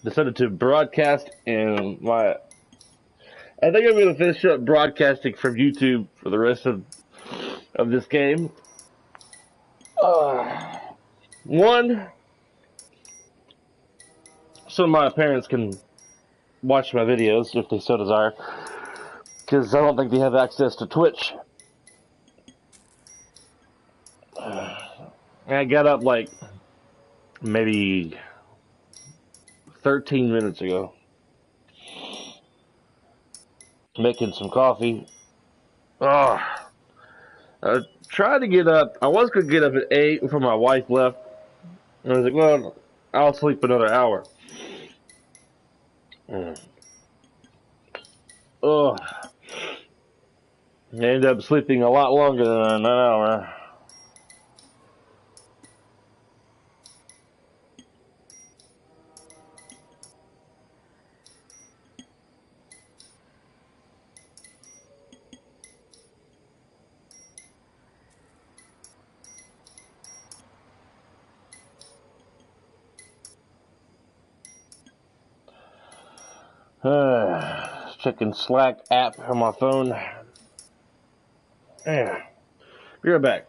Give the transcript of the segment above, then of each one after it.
decided to broadcast, and I think I'm going to finish up broadcasting from YouTube for the rest of this game. One, so my parents can watch my videos if they so desire, because I don't think they have access to Twitch. I got up like maybe 13 minutes ago, making some coffee. I tried to get up. I was going to get up at 8 before my wife left. And I was like, well, I'll sleep another hour. I ended up sleeping a lot longer than an hour. Checking Slack app on my phone. Yeah. Be right back.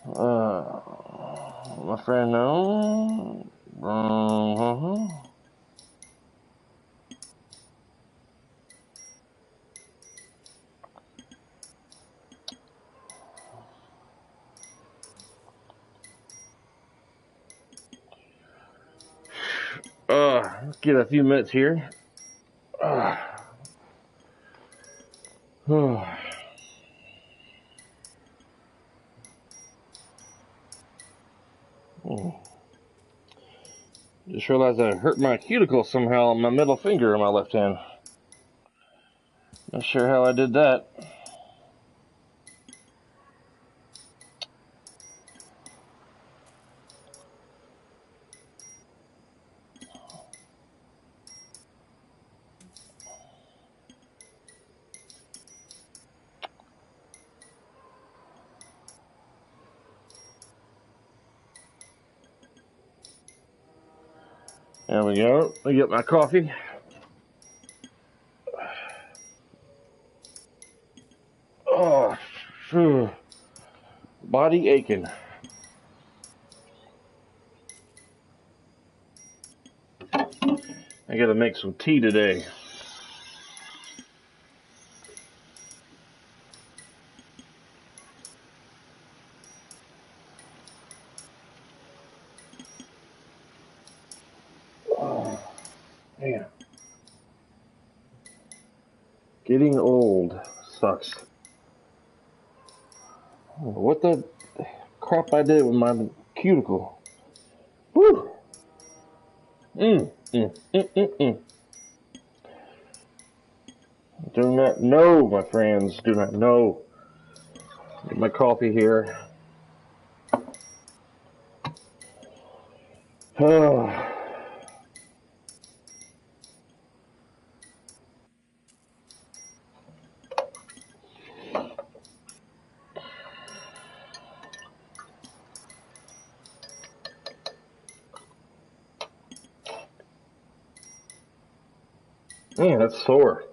My friend, no. Let's get a few minutes here. Just realized I hurt my cuticle somehow on my middle finger on my left hand. Not sure how I did that. There we go. Let me get my coffee. Body aching. I gotta make some tea today. Man. Getting old sucks. What the crap I did with my cuticle. Whew. Do not know, my friends. Do not know. Get my coffee here. Man, that's sore.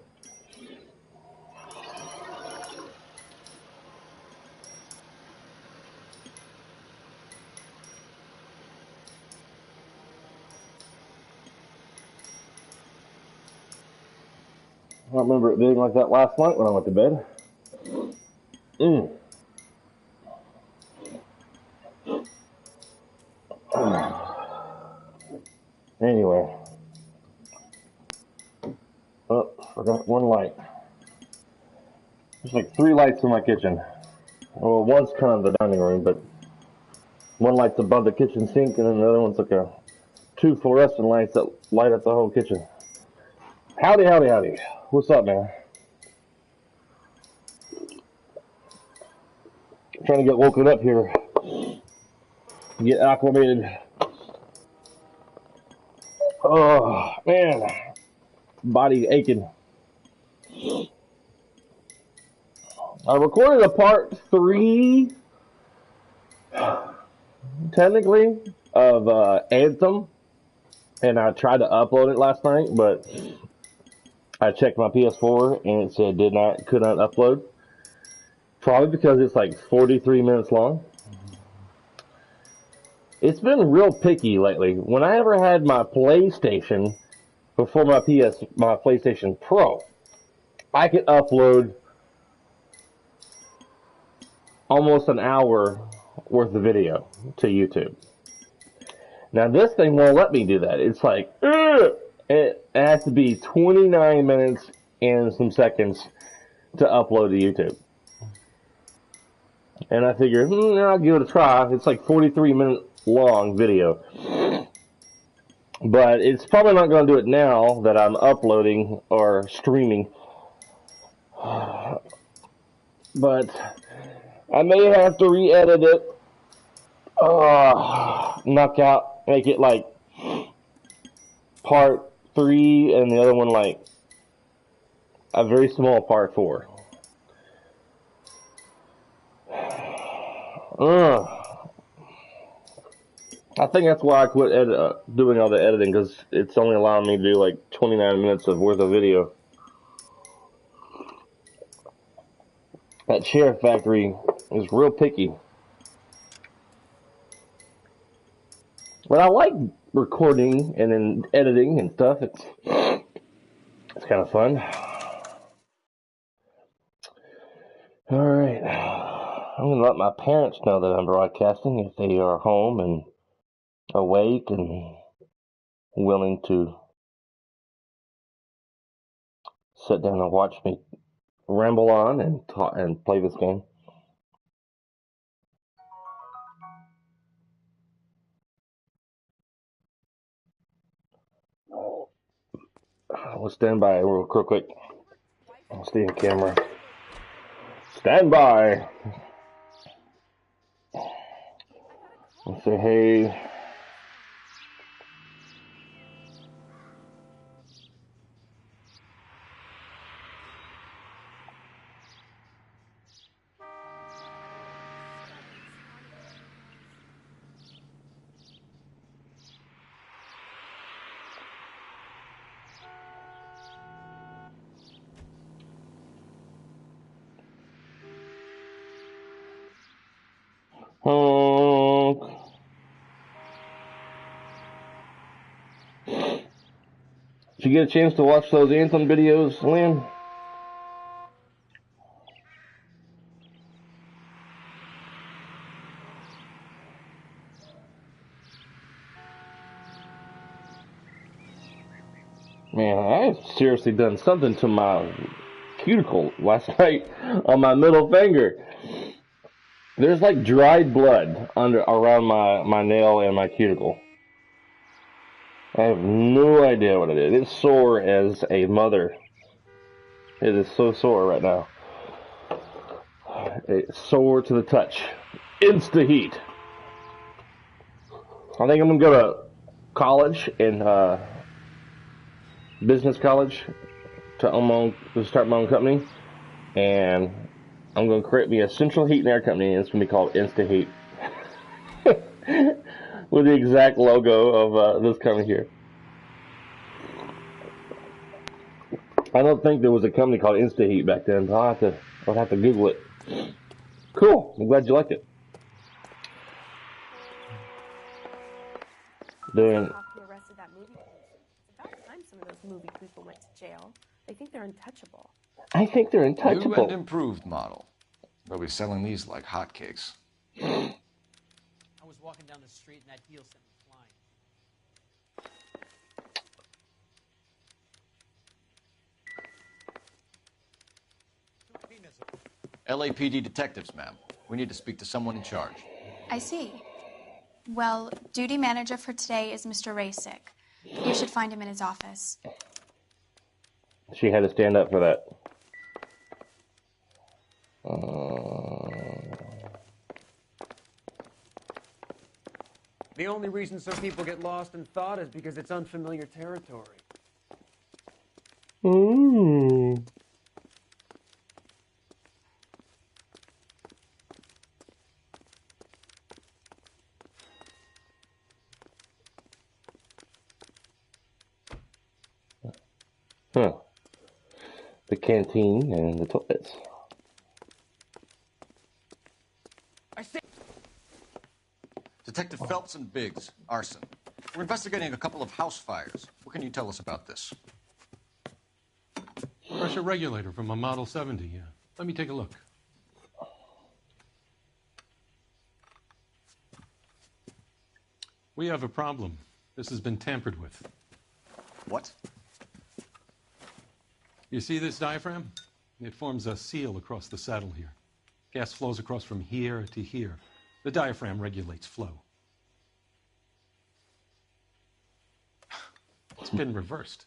I don't remember it being like that last night when I went to bed. Anyway. Oh, forgot one light. There's like 3 lights in my kitchen. Well, one's kind of the dining room, but one light's above the kitchen sink, and then the other one's like 2 fluorescent lights that light up the whole kitchen. Howdy, howdy, howdy. What's up, man? I'm trying to get woken up here. Get acclimated. Oh, man. Body aching. I recorded a part 3, technically, of Anthem. And I tried to upload it last night, but I checked my PS4 and it said could not upload. Probably because it's like 43 minutes long. It's been real picky lately. When I ever had my PlayStation before my PlayStation Pro, I could upload almost an hour worth of video to YouTube. Now this thing won't let me do that. It's like, it has to be 29 minutes and some seconds to upload to YouTube. And I figured, I'll give it a try. It's like 43-minute long video. But it's probably not going to do it now that I'm uploading or streaming. But I may have to re-edit it. Knock out, make it like part 3 and the other one like a very small part 4. I think that's why I quit doing all the editing, because it's only allowing me to do like 29 minutes of worth of video. That Sheriff Factory is real picky. But I like recording and then editing and stuff. It's kind of fun. Alright. I'm going to let my parents know that I'm broadcasting if they are home and awake and willing to sit down and watch me ramble on and talk and play this game. We'll stand by real quick. I'll stay in camera. Stand by. I'll say hey. Honk. Did you get a chance to watch those Anthem videos, Lynn? Man, I've seriously done something to my cuticle last night on my middle finger. There's like dried blood around my nail and my cuticle. I have no idea what it is. It's sore as a mother. It is so sore right now. It's sore to the touch. Insta heat. I think I'm gonna go to college in business college to start my own company, and I'm gonna create me a central heat and air company, and it's gonna be called Insta Heat. With the exact logo of this company here. I don't think there was a company called Insta Heat back then, but I'll have to Google it. Cool. I'm glad you liked it. Doing. Arrested that movie. It's about time some of those movie people went to jail. They think they're untouchable. I think they're untouchable. New and improved model. They'll be selling these like hotcakes. I was walking down the street and that heel sent me flying. LAPD detectives, ma'am. We need to speak to someone in charge. I see. Well, duty manager for today is Mr. Rasick. You should find him in his office. She had to stand up for that. The only reason some people get lost in thought is because it's unfamiliar territory. Ooh. Huh. The canteen and the toilets. I say. Detective Phelps and Biggs, arson. We're investigating a couple of house fires. What can you tell us about this? Pressure regulator from a Model 70, yeah. Let me take a look. We have a problem. This has been tampered with. What? You see this diaphragm? It forms a seal across the saddle here. Gas flows across from here to here. The diaphragm regulates flow. It's been reversed.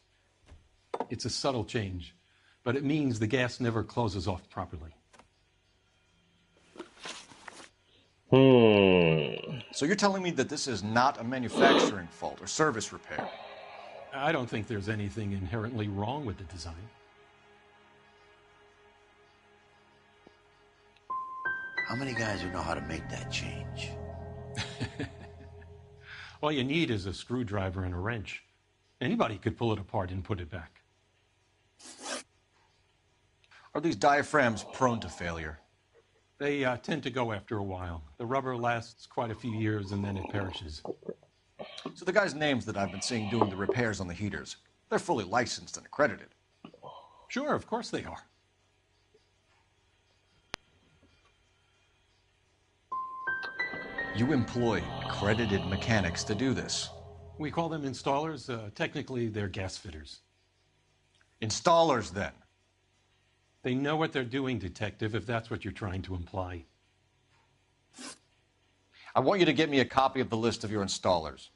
It's a subtle change, but it means the gas never closes off properly. So you're telling me that this is not a manufacturing fault or service repair? I don't think there's anything inherently wrong with the design. How many guys would know how to make that change? All you need is a screwdriver and a wrench. Anybody could pull it apart and put it back. Are these diaphragms prone to failure? They tend to go after a while. The rubber lasts quite a few years and then it perishes. So the guys' names that I've been seeing doing the repairs on the heaters, they're fully licensed and accredited. Sure, of course they are. You employ accredited mechanics to do this. We call them installers. Technically, they're gas fitters. Installers, then. They know what they're doing, Detective, if that's what you're trying to imply. I want you to get me a copy of the list of your installers.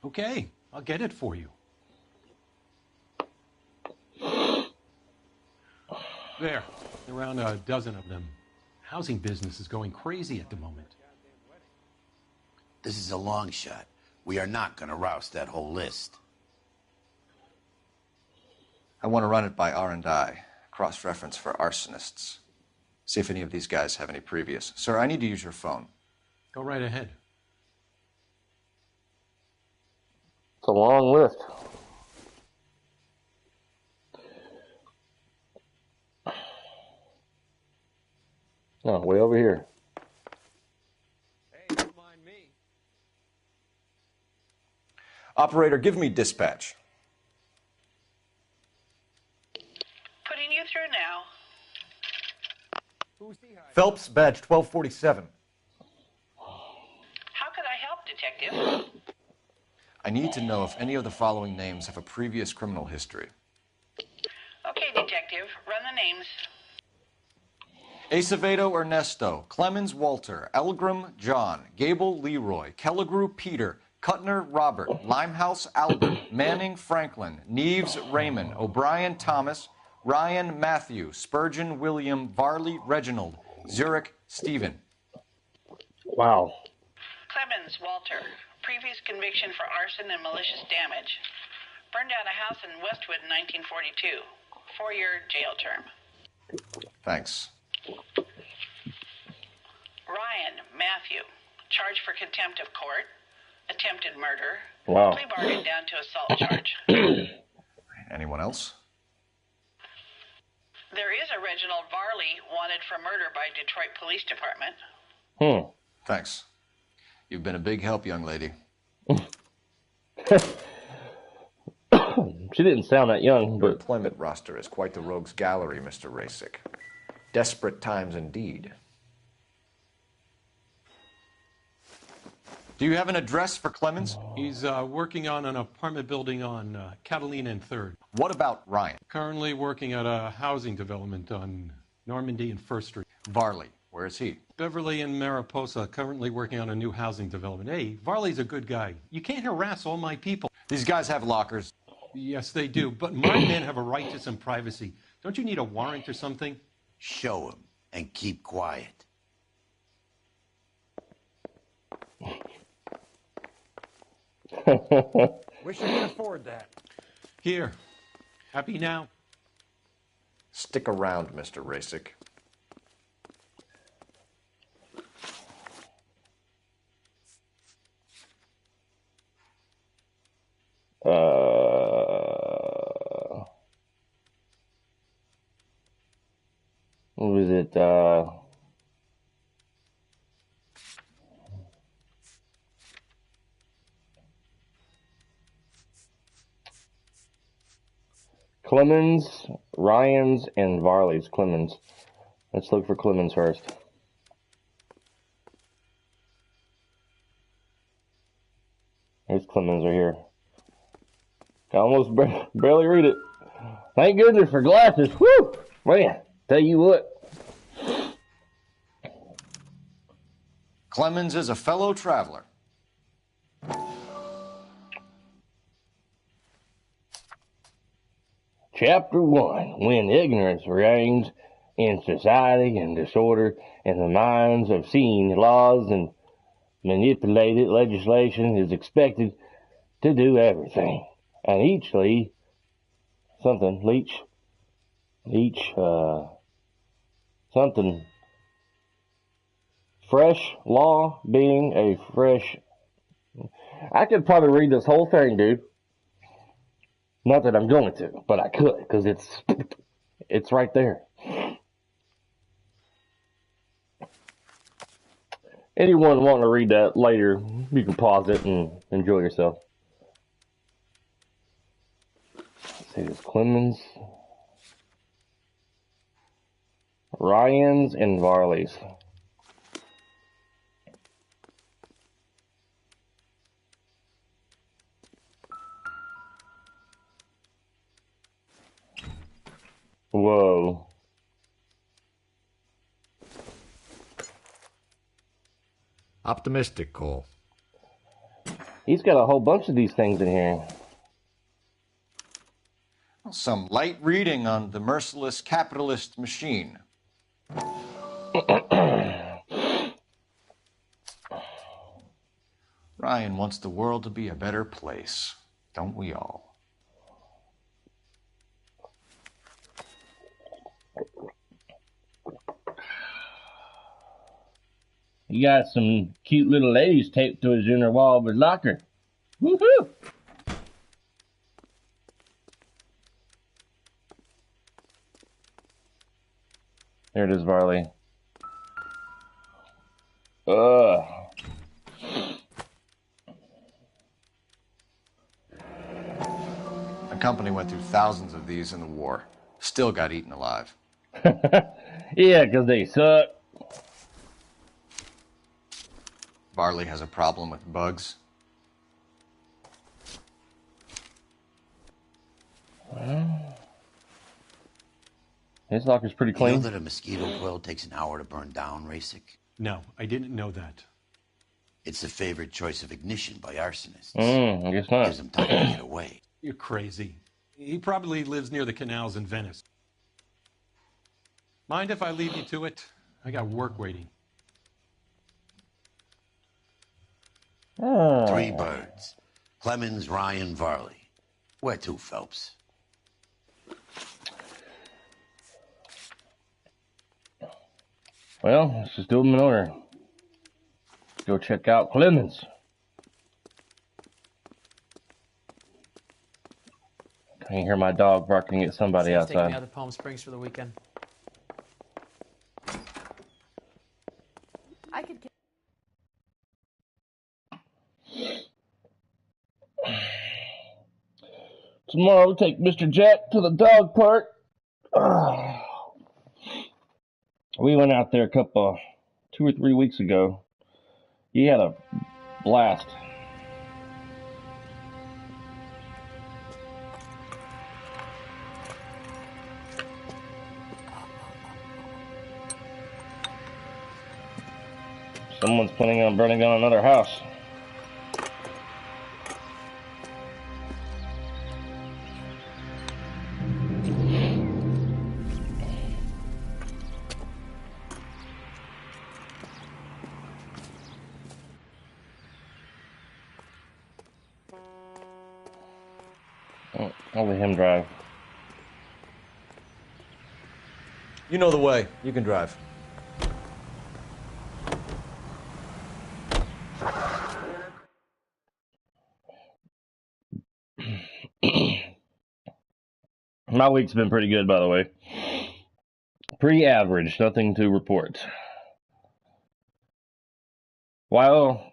Okay, I'll get it for you. There, around a dozen of them. Housing business is going crazy at the moment. This is a long shot. We are not going to roust that whole list. I want to run it by R&I, cross-reference for arsonists. See if any of these guys have any previous. Sir, I need to use your phone. Go right ahead. It's a long list. Oh, way over here. Hey, don't mind me. Operator, give me dispatch. Putting you through now. Who's he hiding? Phelps, badge 1247. How could I help, Detective? I need to know if any of the following names have a previous criminal history. Okay, Detective, run the names. Acevedo Ernesto, Clemens Walter, Elgram John, Gable Leroy, Kelligrew Peter, Cutner Robert, Limehouse Albert, Manning Franklin, Neves Raymond, O'Brien Thomas, Ryan Matthew, Spurgeon William, Varley Reginald, Zurich Stephen. Wow. Clemens Walter, previous conviction for arson and malicious damage. Burned down a house in Westwood in 1942. 4-year jail term. Thanks. Ryan Matthew, charged for contempt of court, attempted murder. Wow. Plea bargain down to assault charge. Anyone else? There is a Reginald Varley wanted for murder by Detroit Police Department. Thanks. You've been a big help, young lady. She didn't sound that young, Your but employment roster is quite the rogues gallery, Mr. Rasick. Desperate times indeed. Do you have an address for Clemens? He's working on an apartment building on Catalina and 3rd. What about Ryan? Currently working at a housing development on Normandy and 1st Street. Varley, where is he? Beverly and Mariposa, currently working on a new housing development. Hey, Varley's a good guy. You can't harass all my people. These guys have lockers. Yes, they do, but my men have a right to some privacy. Don't you need a warrant or something? Show him and keep quiet. Wish I could afford that. Here. Happy now? Stick around, Mr. Rasick. but Clemens, Ryan's, and Varley's. Clemens. Let's look for Clemens first. Here's Clemens right here. I almost barely read it. Thank goodness for glasses. Woo! Man, tell you what. Clemens is a fellow traveler. Chapter 1. When ignorance reigns in society and disorder in the minds of seeing laws and manipulated legislation is expected to do everything. And each fresh law being a fresh. I could probably read this whole thing, dude. Not that I'm going to, but I could, because it's right there. Anyone wanting to read that later, you can pause it and enjoy yourself. Let's see, this Clemens, Ryan's, and Varley's. Whoa. Optimistic, Cole. He's got a whole bunch of these things in here. Some light reading on the merciless capitalist machine. Ryan wants the world to be a better place, don't we all? He got some cute little ladies taped to his inner wall of his locker. Woohoo! There it is, Varley. Ugh. The company went through thousands of these in the war. Still got eaten alive. Yeah, 'cause they suck. Varley has a problem with bugs. His locker's pretty You clean. know that a mosquito coil takes an hour to burn down, Rasic? No, I didn't know that. It's the favorite choice of ignition by arsonists. I guess not. Gives them time to get away. You're crazy. He probably lives near the canals in Venice. Mind if I leave you to it? I got work waiting. 3 birds. Clemens, Ryan, Varley. Where to, Phelps? Well, let's just do them in order. Go check out Clemens. I can hear my dog barking at somebody Sam's taking me out outside. to Palm Springs for the weekend. I could get. Tomorrow we'll take Mr. Jack to the dog park. We went out there 2 or 3 weeks ago. He had a blast. Someone's planning on burning down another house. I'll let him drive. You know the way. You can drive. My week's been pretty good, by the way. Pretty average. Nothing to report. Well,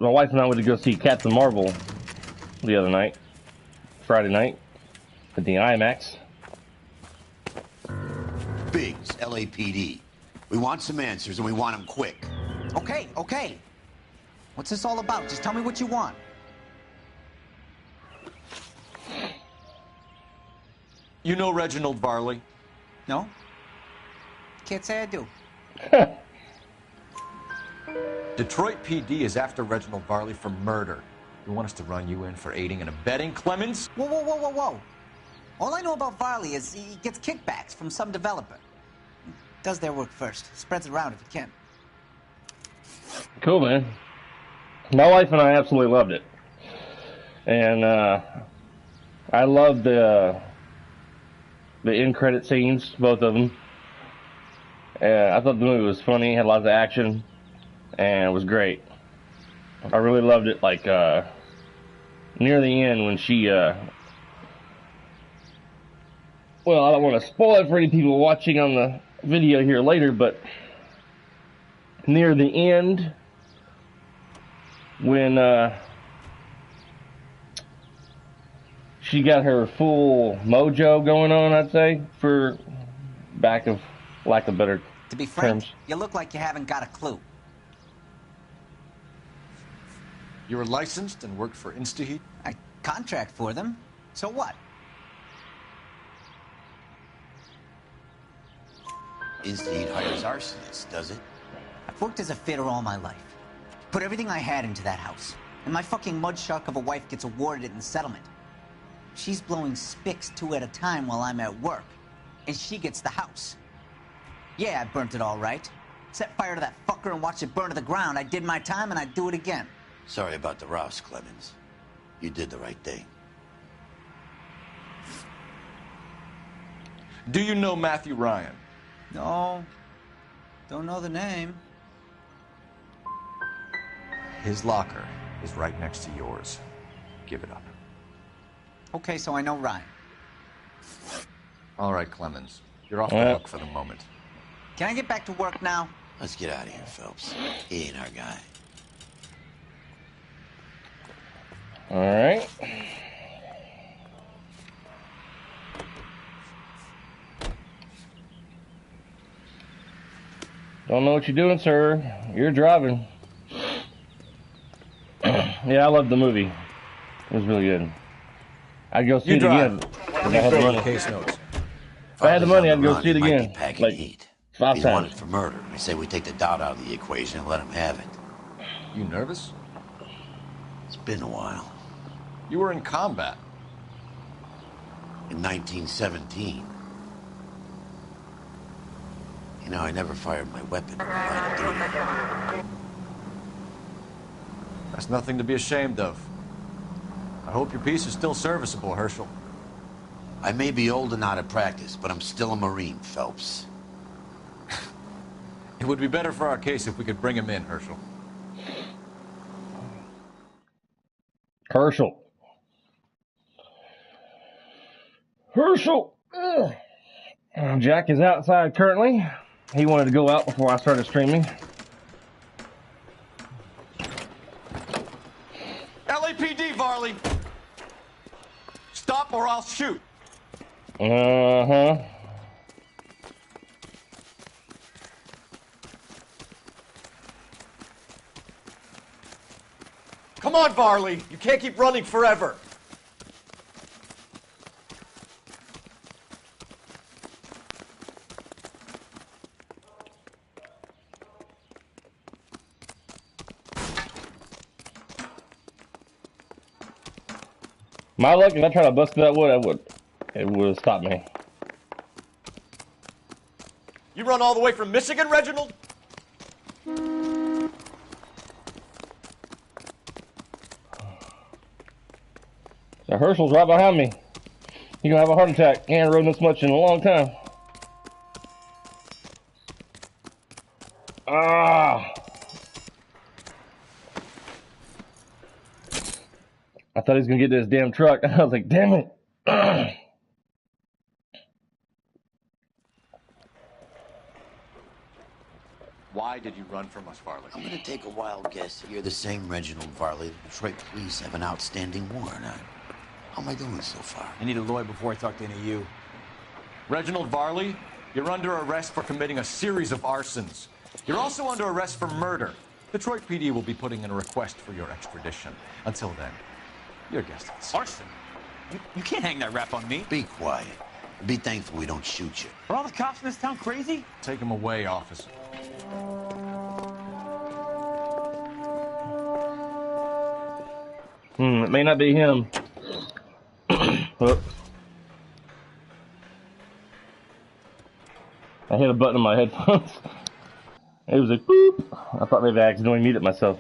my wife and I went to go see Captain Marvel the other night, Friday night, at the IMAX. Biggs, LAPD. We want some answers, and we want them quick. Okay, okay. What's this all about? Just tell me what you want. You know Reginald Varley? No? Can't say I do. Detroit PD is after Reginald Varley for murder. You want us to run you in for aiding and abetting, Clemens? Whoa, whoa, whoa, whoa, whoa. All I know about Varley is he gets kickbacks from some developer. Does their work first. Spreads it around if he can. Cool, man. My wife and I absolutely loved it. And I loved the end credit scenes, both of them. I thought the movie was funny, had lots of action, and it was great. I really loved it, like, near the end when she, well, I don't want to spoil it for any people watching on the video here later, but near the end, when, she got her full mojo going on, I'd say, for lack of better To be frank, terms. you look like you haven't got a clue. You were licensed and worked for InstaHeat? I contract for them. So what? InstaHeat hires arsonists, does it? I've worked as a fitter all my life. Put everything I had into that house. And my fucking mudshark of a wife gets awarded it in settlement. She's blowing spics 2 at a time while I'm at work. And she gets the house. Yeah, I burnt it all right. Set fire to that fucker and watched it burn to the ground. I did my time and I'd do it again. Sorry about the rouse, Clemens. You did the right thing. Do you know Matthew Ryan? No. Don't know the name. His locker is right next to yours. Give it up. Okay, so I know Ryan. All right, Clemens. You're off the hook for the moment. Can I get back to work now? Let's get out of here, Phelps. He ain't our guy. All right. Don't know what you're doing, sir. You're driving. Yeah, I loved the movie. It was really good. I'd go see it again. If I had the money. Case notes. If I had the money, I'd go see it He might again. be packing Like heat. 5 He's wanted times. for murder. I say we take the doubt out of the equation and let him have it. You nervous? It's been a while. You were in combat. In 1917. You know, I never fired my weapon in the line of duty. That's nothing to be ashamed of. I hope your piece is still serviceable, Herschel. I may be old and out of practice, but I'm still a Marine, Phelps. It would be better for our case if we could bring him in, Herschel. Herschel. Herschel. Ugh. Jack is outside currently. He wanted to go out before I started streaming. LAPD, Varley! Stop or I'll shoot! Uh-huh. Come on, Varley! You can't keep running forever! My luck, if I tried to bust through that wood, it would have stopped me. You run all the way from Michigan, Reginald? The Herschel's right behind me. You're gonna have a heart attack. He ain't rode this much in a long time. Ah! I thought he was gonna get to his damn truck. I was like, damn it. Why did you run from us, Varley? I'm gonna take a wild guess that you're the same Reginald Varley the Detroit police have an outstanding warrant on. How am I doing so far? I need a lawyer before I talk to any of you. Reginald Varley, you're under arrest for committing a series of arsons. You're also under arrest for murder. Detroit PD will be putting in a request for your extradition. Until then, your guest is Arson? You can't hang that rap on me. Be quiet. Be thankful we don't shoot you. Are all the cops in this town crazy? Take him away, officer. It may not be him. Oh. I hit a button on my headphones. It was like boop. I thought maybe I accidentally muted myself.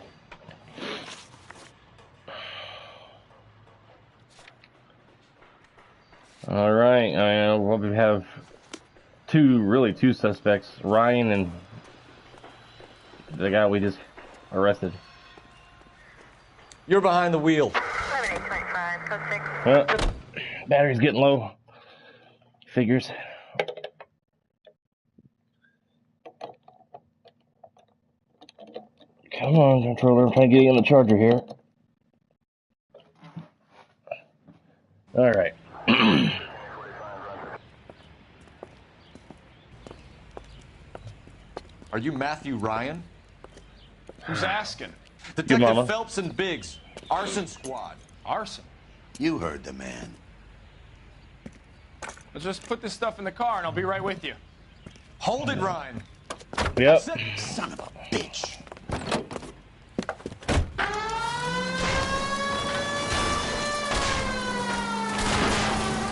All right, well, we have two suspects, Ryan and the guy we just arrested. You're behind the wheel. Battery's getting low. Figures. Come on, controller. I'm trying to get you in the charger here. All right. Are you Matthew Ryan? Who's asking? Detective Phelps and Biggs, arson squad. Arson? You heard the man. Let's just put this stuff in the car and I'll be right with you. Hold it, Ryan. Yep. Son of a bitch.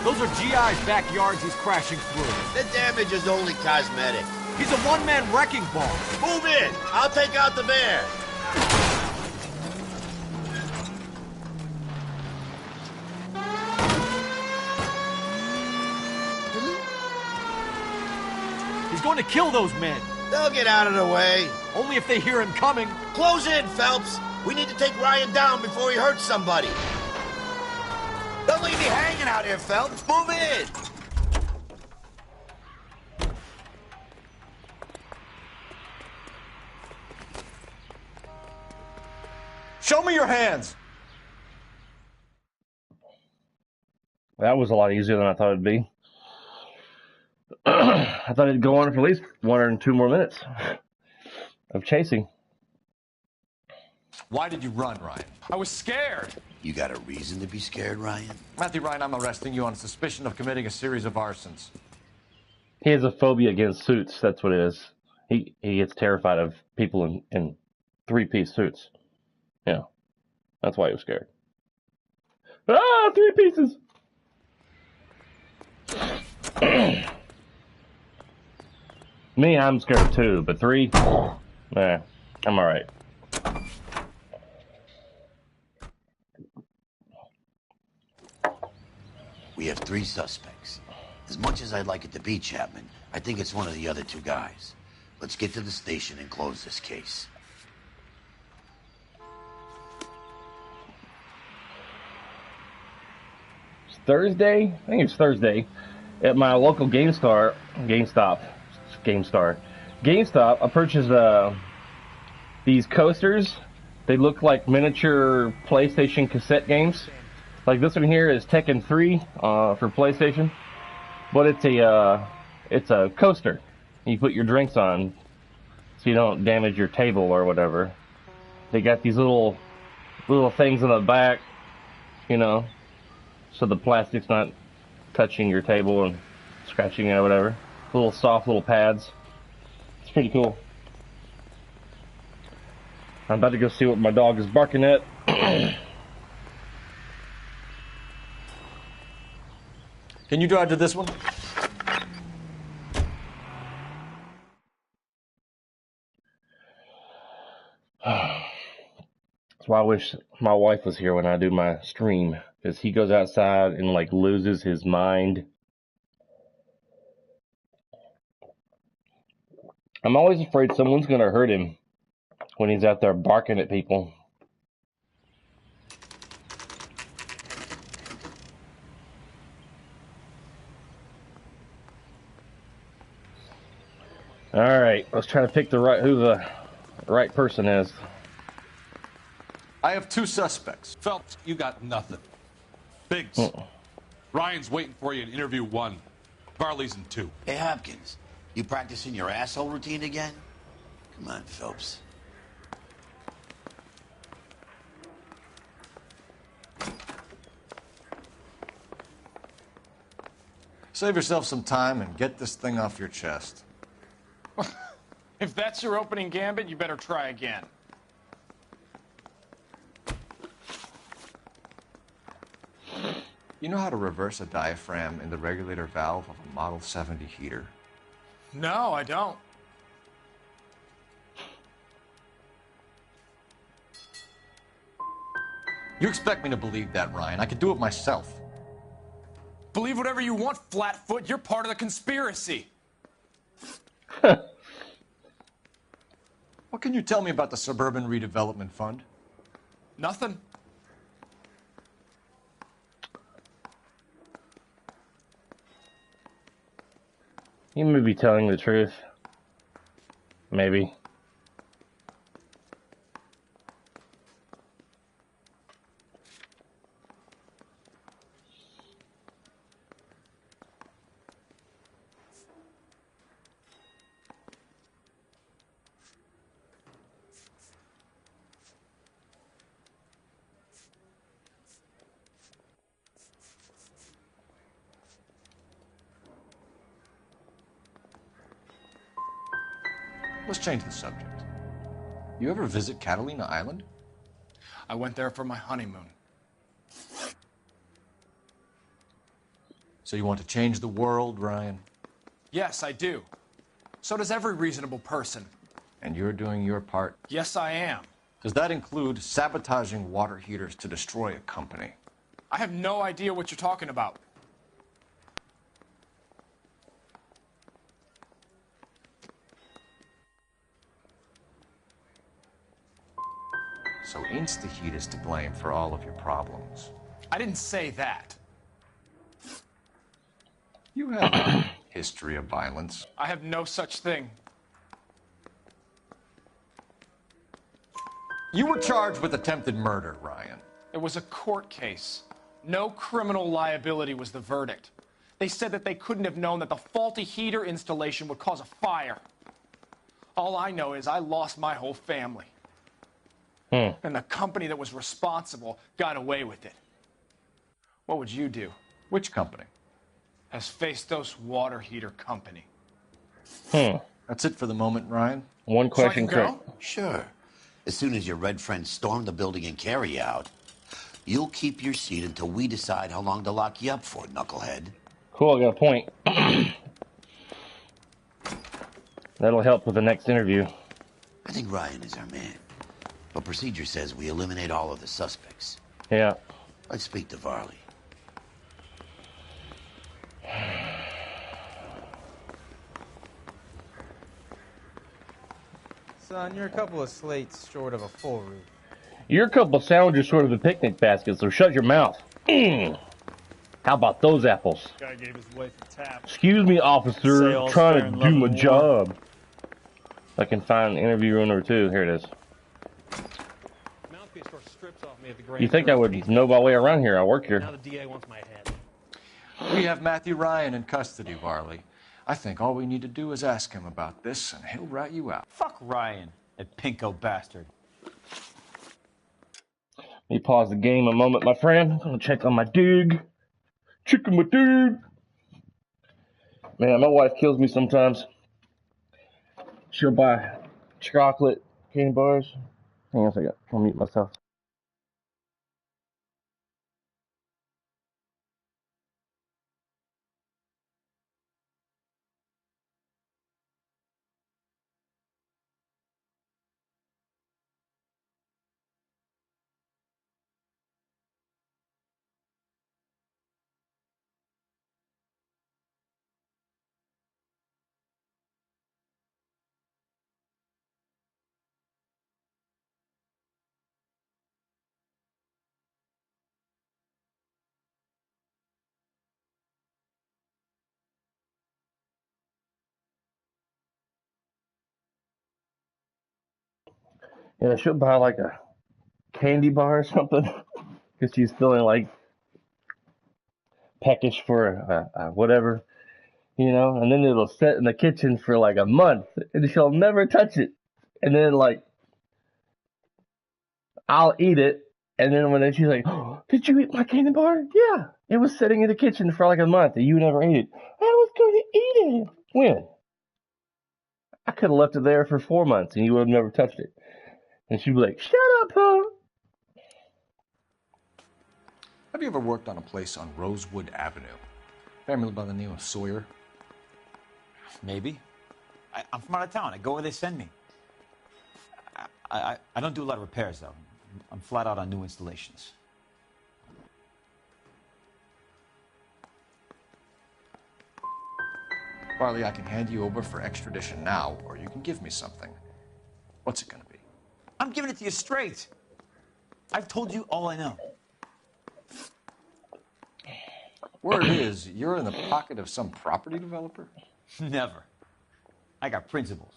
Those are GI's backyards he's crashing through. The damage is only cosmetic. He's a one-man wrecking ball. Move in. I'll take out the van. He's going to kill those men. They'll get out of the way. Only if they hear him coming. Close in, Phelps. We need to take Ryan down before he hurts somebody. Don't leave me hanging out here, Phelps. Move in. Show me your hands. That was a lot easier than I thought it'd be. I thought it'd go on for at least 1 or 2 more minutes of chasing. Why did you run, Ryan? I was scared. You got a reason to be scared, Ryan? Matthew Ryan, I'm arresting you on suspicion of committing a series of arsons. He has a phobia against suits. That's what it is. He gets terrified of people in 3-piece suits. Yeah, that's why he was scared. Ah, 3 pieces. Me, I'm scared of 2, but 3, nah, I'm all right. We have 3 suspects. As much as I'd like it to be Chapman, I think it's one of the other 2 guys. Let's get to the station and close this case. Thursday, I think it's Thursday, at my local GameStop, I purchased these coasters. They look like miniature PlayStation cassette games. Like this one here is Tekken 3 for PlayStation, but it's a coaster. You put your drinks on so you don't damage your table or whatever. They got these little things in the back, you know, so the plastic's not touching your table and scratching it or whatever. Little soft little pads. It's pretty cool. I'm about to go see what my dog is barking at. Can you drive to this one? That's why I wish my wife was here when I do my stream, because he goes outside and like loses his mind. I'm always afraid someone's gonna hurt him when he's out there barking at people. All right, let's try to pick who the right person is. I have 2 suspects. Phelps, you got nothing. Biggs, Ryan's waiting for you in interview 1. Varley's in 2. Hey, Hopkins, you practicing your asshole routine again? Come on, Phelps. Save yourself some time and get this thing off your chest. If that's your opening gambit, you better try again. You know how to reverse a diaphragm in the regulator valve of a Model 70 heater? No, I don't. You expect me to believe that, Ryan? I could do it myself. Believe whatever you want, Flatfoot. You're part of the conspiracy. What can you tell me about the Suburban Redevelopment Fund? Nothing. You may be telling the truth. Maybe. Let's change the subject. You ever visit Catalina Island? I went there for my honeymoon. So you want to change the world, Ryan? Yes, I do. So does every reasonable person. And you're doing your part? Yes, I am. Does that include sabotaging water heaters to destroy a company? I have no idea what you're talking about. So Instaheat is to blame for all of your problems. I didn't say that. You have a history of violence. I have no such thing. You were charged with attempted murder, Ryan. It was a court case. No criminal liability was the verdict. They said that they couldn't have known that the faulty heater installation would cause a fire. All I know is I lost my whole family. And the company that was responsible got away with it. What would you do? Which company? Hephaestus Water Heater Company. That's it for the moment, Ryan. One question, so I can Kurt. go? Sure. As soon as your red friends storm the building and carry out, you'll keep your seat until we decide how long to lock you up for, knucklehead. Cool, I got a point. That'll help with the next interview. I think Ryan is our man. But procedure says we eliminate all of the suspects. Yeah. Let's speak to Varley. Son, you're a couple of slates short of a full roof. You're a couple of sandwiches short of a picnic basket, so shut your mouth. How about those apples? Guy gave his wife a tap. Excuse me, officer. Sales, Trying fair, to and do love my and war. job. I can find interview room number 2. Here it is. Mouthpiece sort of strips off me at the grand You think I jury. would know my way around here? I work Now here. the DA wants my head. We have Matthew Ryan in custody, Varley. I think all we need to do is ask him about this, and he'll rat you out. Fuck Ryan, that pinko bastard. Let me pause the game a moment, my friend. I'm gonna check on my dude. Checking my dude. Man, my wife kills me sometimes. She'll buy chocolate candy bars. Hang on a second. I'll mute myself. And she'll buy like a candy bar or something because she's feeling like peckish for whatever, and then it'll sit in the kitchen for like a month and she'll never touch it. And then like I'll eat it. And then she's like, oh, did you eat my candy bar? Yeah. It was sitting in the kitchen for like a month and you never ate it. I was going to eat it. When? I could have left it there for 4 months and you would have never touched it. And she'd be like, shut up, huh? Have you ever worked on a place on Rosewood Avenue? Family by the name of Sawyer? Maybe. I'm from out of town. I go where they send me. I don't do a lot of repairs, though. I'm flat out on new installations. Farley, I can hand you over for extradition now, or you can give me something. What's it gonna be? I'm giving it to you straight. I've told you all I know. Word is, you're in the pocket of some property developer? Never. I got principles.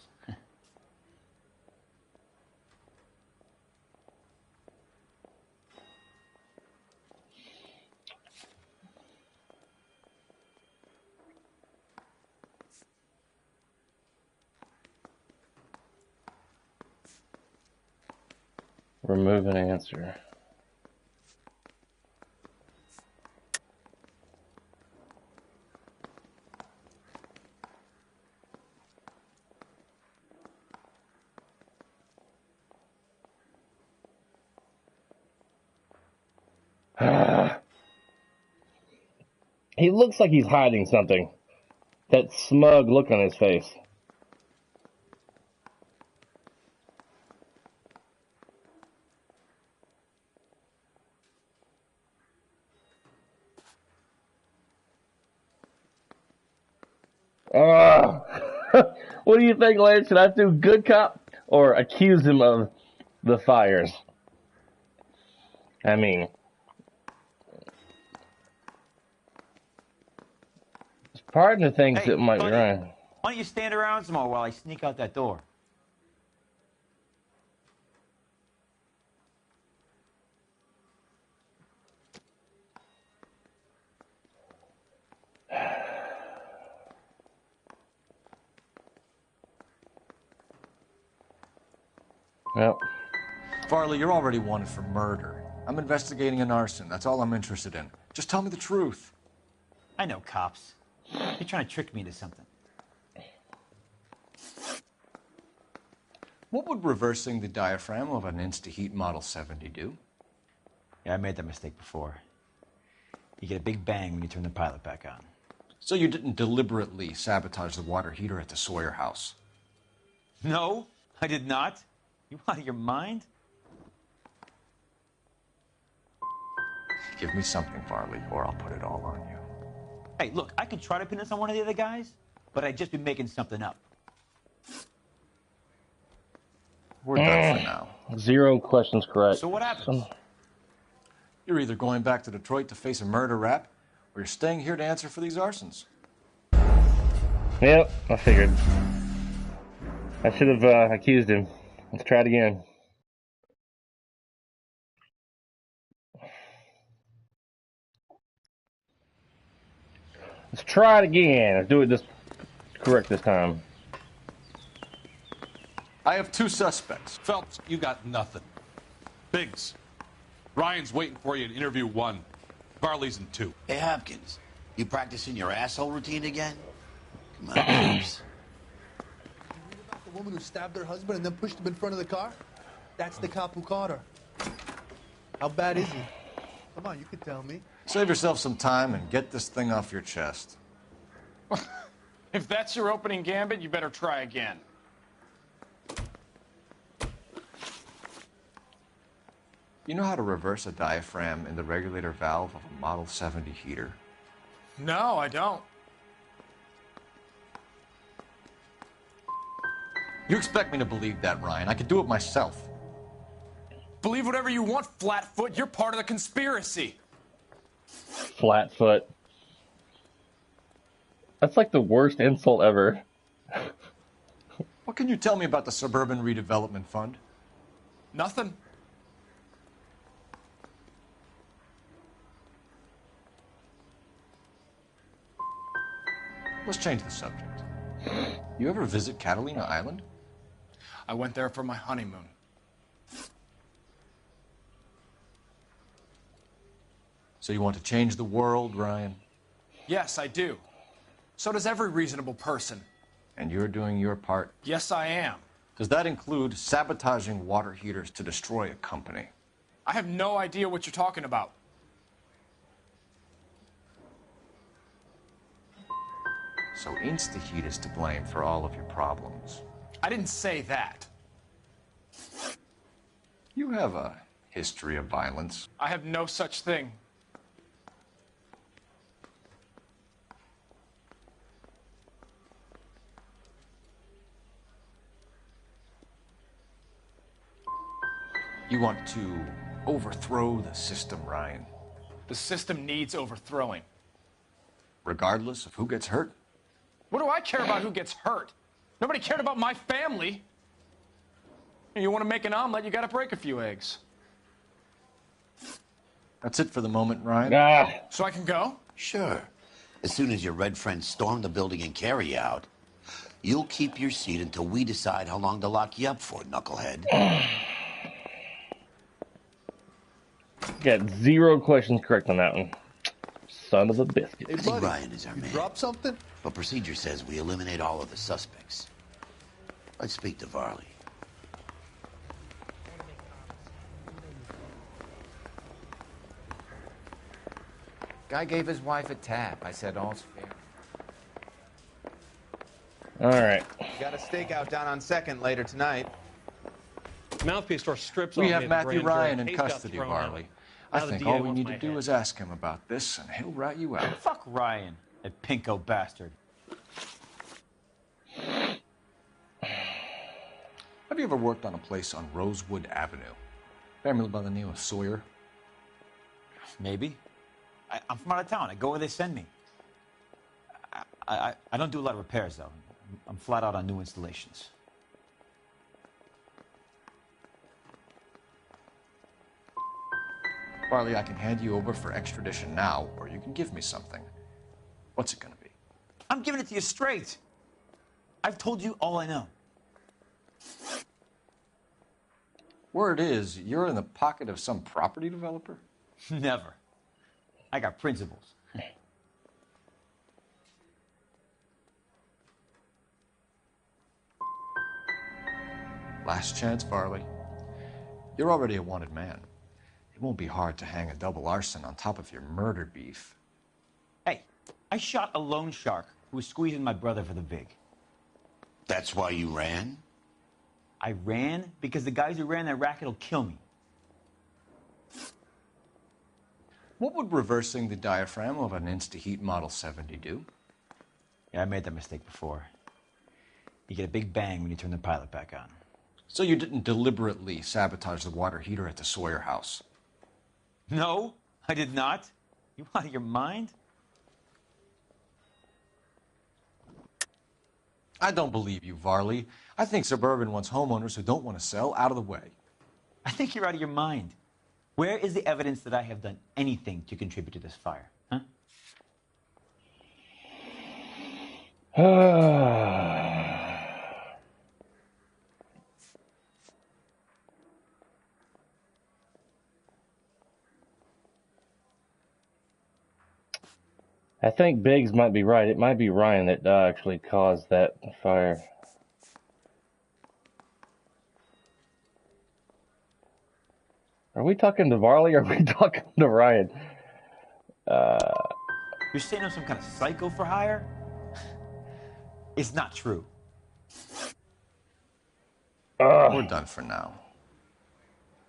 Remove an answer. He looks like he's hiding something. That smug look on his face. What do you think, Lance? Should I do good cop or accuse him of the fires? I mean, it's part of the things that might be right. Why don't you stand around some more while I sneak out that door? Yep. Farley, you're already wanted for murder. I'm investigating an arson. That's all I'm interested in. Just tell me the truth. I know cops. You're trying to trick me into something. What would reversing the diaphragm of an Insta-Heat Model 70 do? Yeah, I made that mistake before. You get a big bang when you turn the pilot back on. So you didn't deliberately sabotage the water heater at the Sawyer house? No, I did not. You out of your mind? Give me something, Farley, or I'll put it all on you. Hey, look, I could try to pin this on one of the other guys, but I'd just be making something up. We're done for now. 0 questions correct. So what happens? You're either going back to Detroit to face a murder rap, or you're staying here to answer for these arsons. Yep, I figured. I should have accused him. Let's try it again. Let's try it again. Let's do it correct this time. I have 2 suspects. Phelps, you got nothing. Biggs, Ryan's waiting for you in interview 1. Farley's in 2. Hey, Hopkins, you practicing your asshole routine again? Come on, Biggs. The woman who stabbed her husband and then pushed him in front of the car? That's the cop who caught her. How bad is he? Come on, you could tell me. Save yourself some time and get this thing off your chest. If that's your opening gambit, you better try again. You know how to reverse a diaphragm in the regulator valve of a Model 70 heater? No, I don't. You expect me to believe that, Ryan? I could do it myself. Believe whatever you want, Flatfoot. You're part of the conspiracy. Flatfoot. That's like the worst insult ever. What can you tell me about the Suburban Redevelopment Fund? Nothing. Let's change the subject. You ever visit Catalina Island? I went there for my honeymoon. So you want to change the world, Ryan? Yes, I do. So does every reasonable person. And you're doing your part? Yes, I am. Does that include sabotaging water heaters to destroy a company? I have no idea what you're talking about. So InstaHeat is to blame for all of your problems. I didn't say that. You have a history of violence. I have no such thing. You want to overthrow the system, Ryan. The system needs overthrowing. Regardless of who gets hurt? What do I care about who gets hurt? Nobody cared about my family. You want to make an omelet, you got to break a few eggs. That's it for the moment, Ryan. So I can go? Sure. As soon as your red friends storm the building and carry out, you'll keep your seat until we decide how long to lock you up for, knucklehead. Got 0 questions correct on that one. Son of a biscuit. I think Ryan is our man. Drop something? But procedure says we eliminate all of the suspects. Let's speak to Varley. Guy gave his wife a tap. I said all's fair. All right. Got a stakeout down on 2nd later tonight. Mouthpiece store strips We off have me at the Matthew grand jury. Ryan in Case got custody, thrown Varley. out. I Now the think DA all we wants need my to do head. is ask him about this, and he'll rat you out. Fuck Ryan, that pinko bastard. Have you ever worked on a place on Rosewood Avenue? Family by the name of Sawyer? Maybe. I'm from out of town. I go where they send me. I don't do a lot of repairs, though. I'm flat out on new installations. Varley, I can hand you over for extradition now, or you can give me something. What's it gonna be? I'm giving it to you straight. I've told you all I know. Word is, you're in the pocket of some property developer? Never. I got principles. Last chance, Varley. You're already a wanted man. It won't be hard to hang a double arson on top of your murder beef. Hey, I shot a loan shark who was squeezing my brother for the vig. That's why you ran? I ran because the guys who ran that racket will kill me. What would reversing the diaphragm of an InstaHeat Model 70 do? Yeah, I made that mistake before. You get a big bang when you turn the pilot back on. So you didn't deliberately sabotage the water heater at the Sawyer house? No, I did not. You out of your mind? I don't believe you, Varley. I think Suburban wants homeowners who don't want to sell out of the way. I think you're out of your mind. Where is the evidence that I have done anything to contribute to this fire? Huh? I think Biggs might be right. It might be Ryan that actually caused that fire. Are we talking to Varley or are we talking to Ryan? You're saying I'm some kind of psycho for hire? It's not true. We're done for now.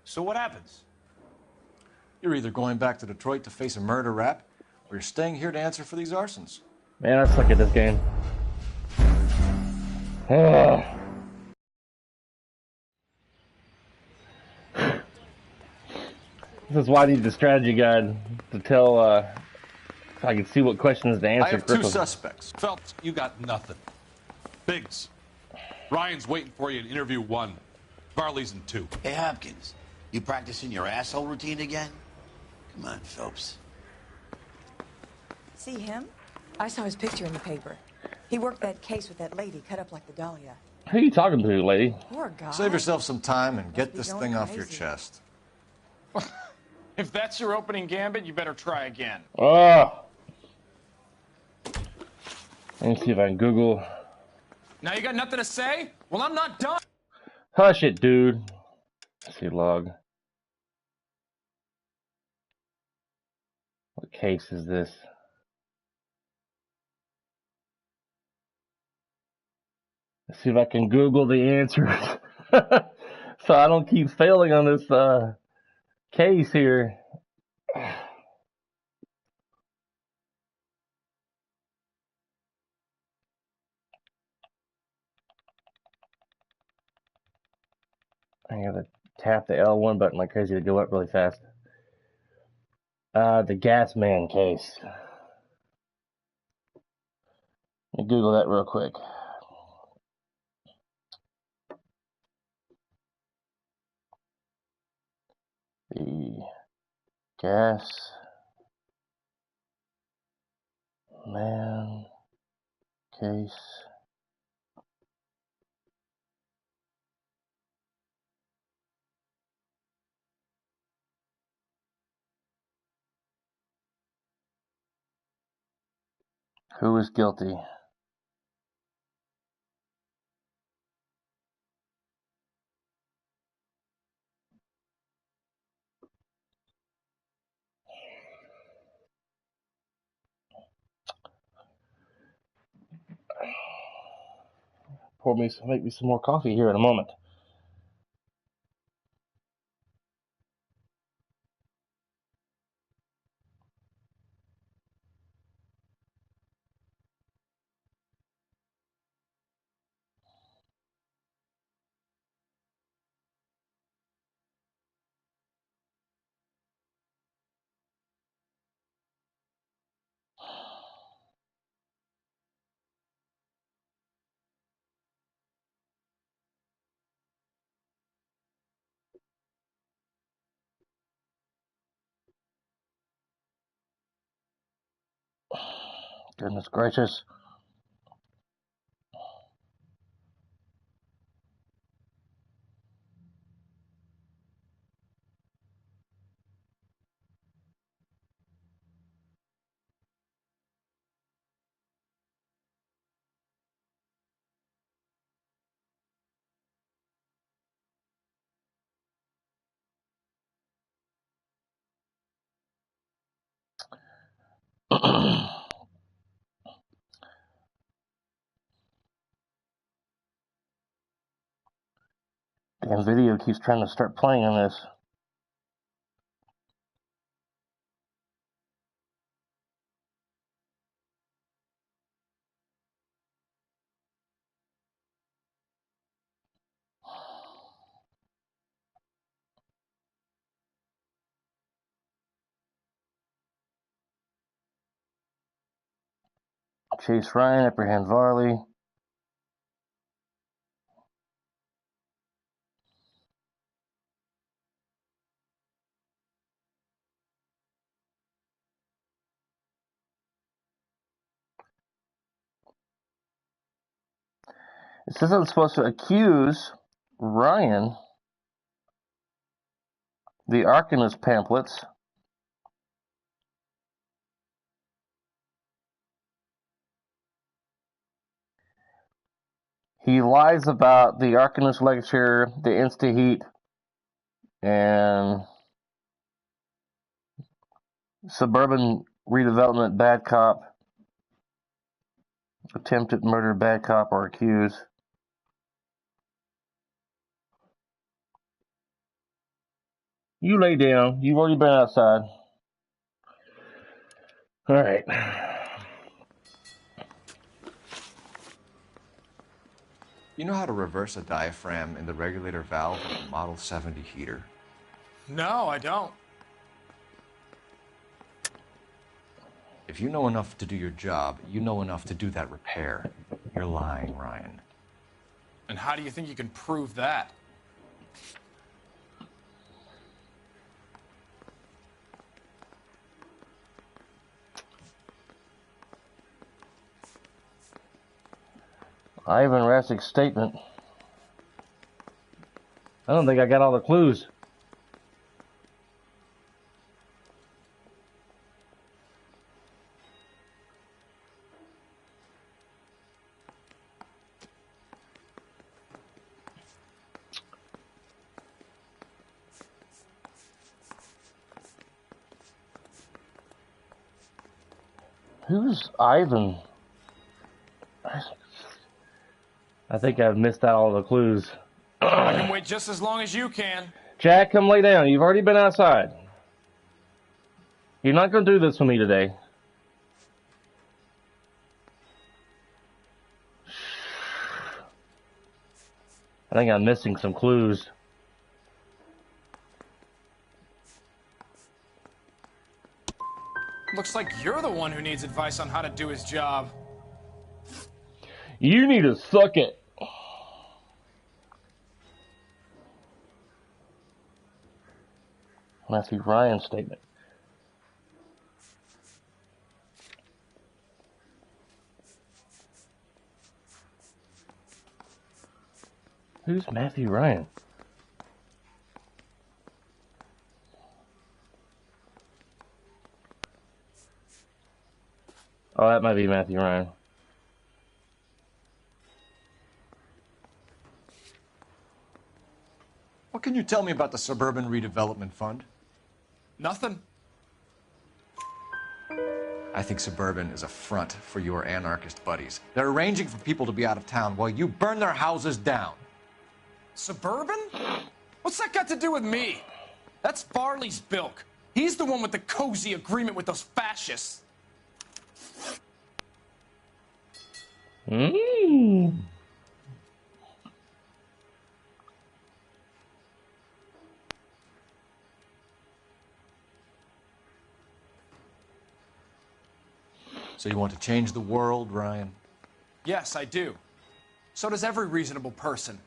So what happens? You're either going back to Detroit to face a murder rap, or you're staying here to answer for these arsons. Man, I suck at this game. This is why I need the strategy guide to tell, so I can see what questions to answer. I have two suspects. Phelps, you got nothing. Biggs, Ryan's waiting for you in interview 1. Varley's in 2. Hey, Hopkins, you practicing your asshole routine again? Come on, Phelps. See him? I saw his picture in the paper. He worked that case with that lady cut up like the Dahlia. Who are you talking to, lady? Poor guy. Save yourself some time and get be this going thing off your crazy. chest. If that's your opening gambit, you better try again. Oh. Let me see if I can Google. Now you got nothing to say? Well, I'm not done. Hush it, dude. Let's see, log. What case is this? Let's see if I can Google the answers. So I don't keep failing on this case here. I gotta tap the L1 button like crazy to go up really fast. The gas man case. Let me Google that real quick. The gas man case. Who is guilty? Make me some more coffee here in a moment. Goodness gracious. Damn video keeps trying to start playing on this. Chase Ryan, apprehend Varley. It says I'm supposed to accuse Ryan, the Arcanist pamphlets. He lies about the Arcanist lecture, the Insta-Heat, and suburban redevelopment bad cop, attempted murder bad cop or accused. You lay down. You've already been outside. All right. You know how to reverse a diaphragm in the regulator valve of a Model 70 heater? No, I don't. If you know enough to do your job, you know enough to do that repair. You're lying, Ryan. And how do you think you can prove that? Ivan Rasik's statement. I don't think I got all the clues. Who's Ivan? I think I've missed out all the clues. I can wait just as long as you can. Jack, come lay down. You've already been outside. You're not going to do this with me today. I think I'm missing some clues. Looks like you're the one who needs advice on how to do his job. You need to suck it. Matthew Ryan's statement. Who's Matthew Ryan? Oh, that might be Matthew Ryan. What can you tell me about the Suburban Redevelopment Fund? Nothing. I think Suburban is a front for your anarchist buddies. They're arranging for people to be out of town while you burn their houses down. Suburban? What's that got to do with me? That's Farley's bilk. He's the one with the cozy agreement with those fascists. So you want to change the world, Ryan? Yes, I do. So does every reasonable person.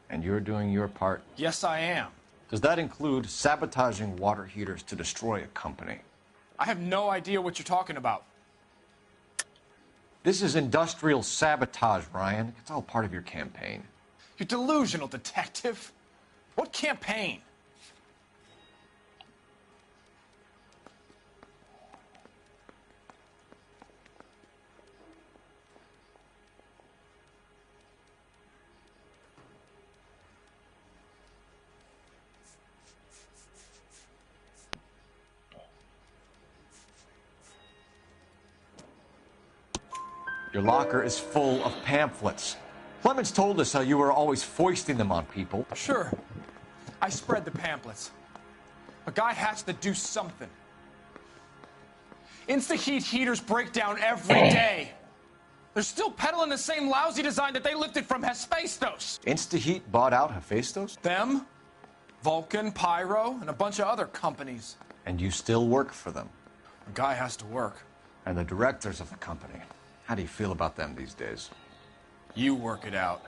And you're doing your part? Yes, I am. Does that include sabotaging water heaters to destroy a company? I have no idea what you're talking about. This is industrial sabotage, Ryan. It's all part of your campaign. You're delusional, detective. What campaign? Your locker is full of pamphlets. Clemens told us how you were always foisting them on people. Sure. I spread the pamphlets. A guy has to do something. Insta-heat heaters break down every day. They're still peddling the same lousy design that they lifted from Hephaestus. Insta-heat bought out Hephaestus? Them, Vulcan, Pyro, and a bunch of other companies. And you still work for them. A guy has to work. And the directors of the company. How do you feel about them these days? You work it out.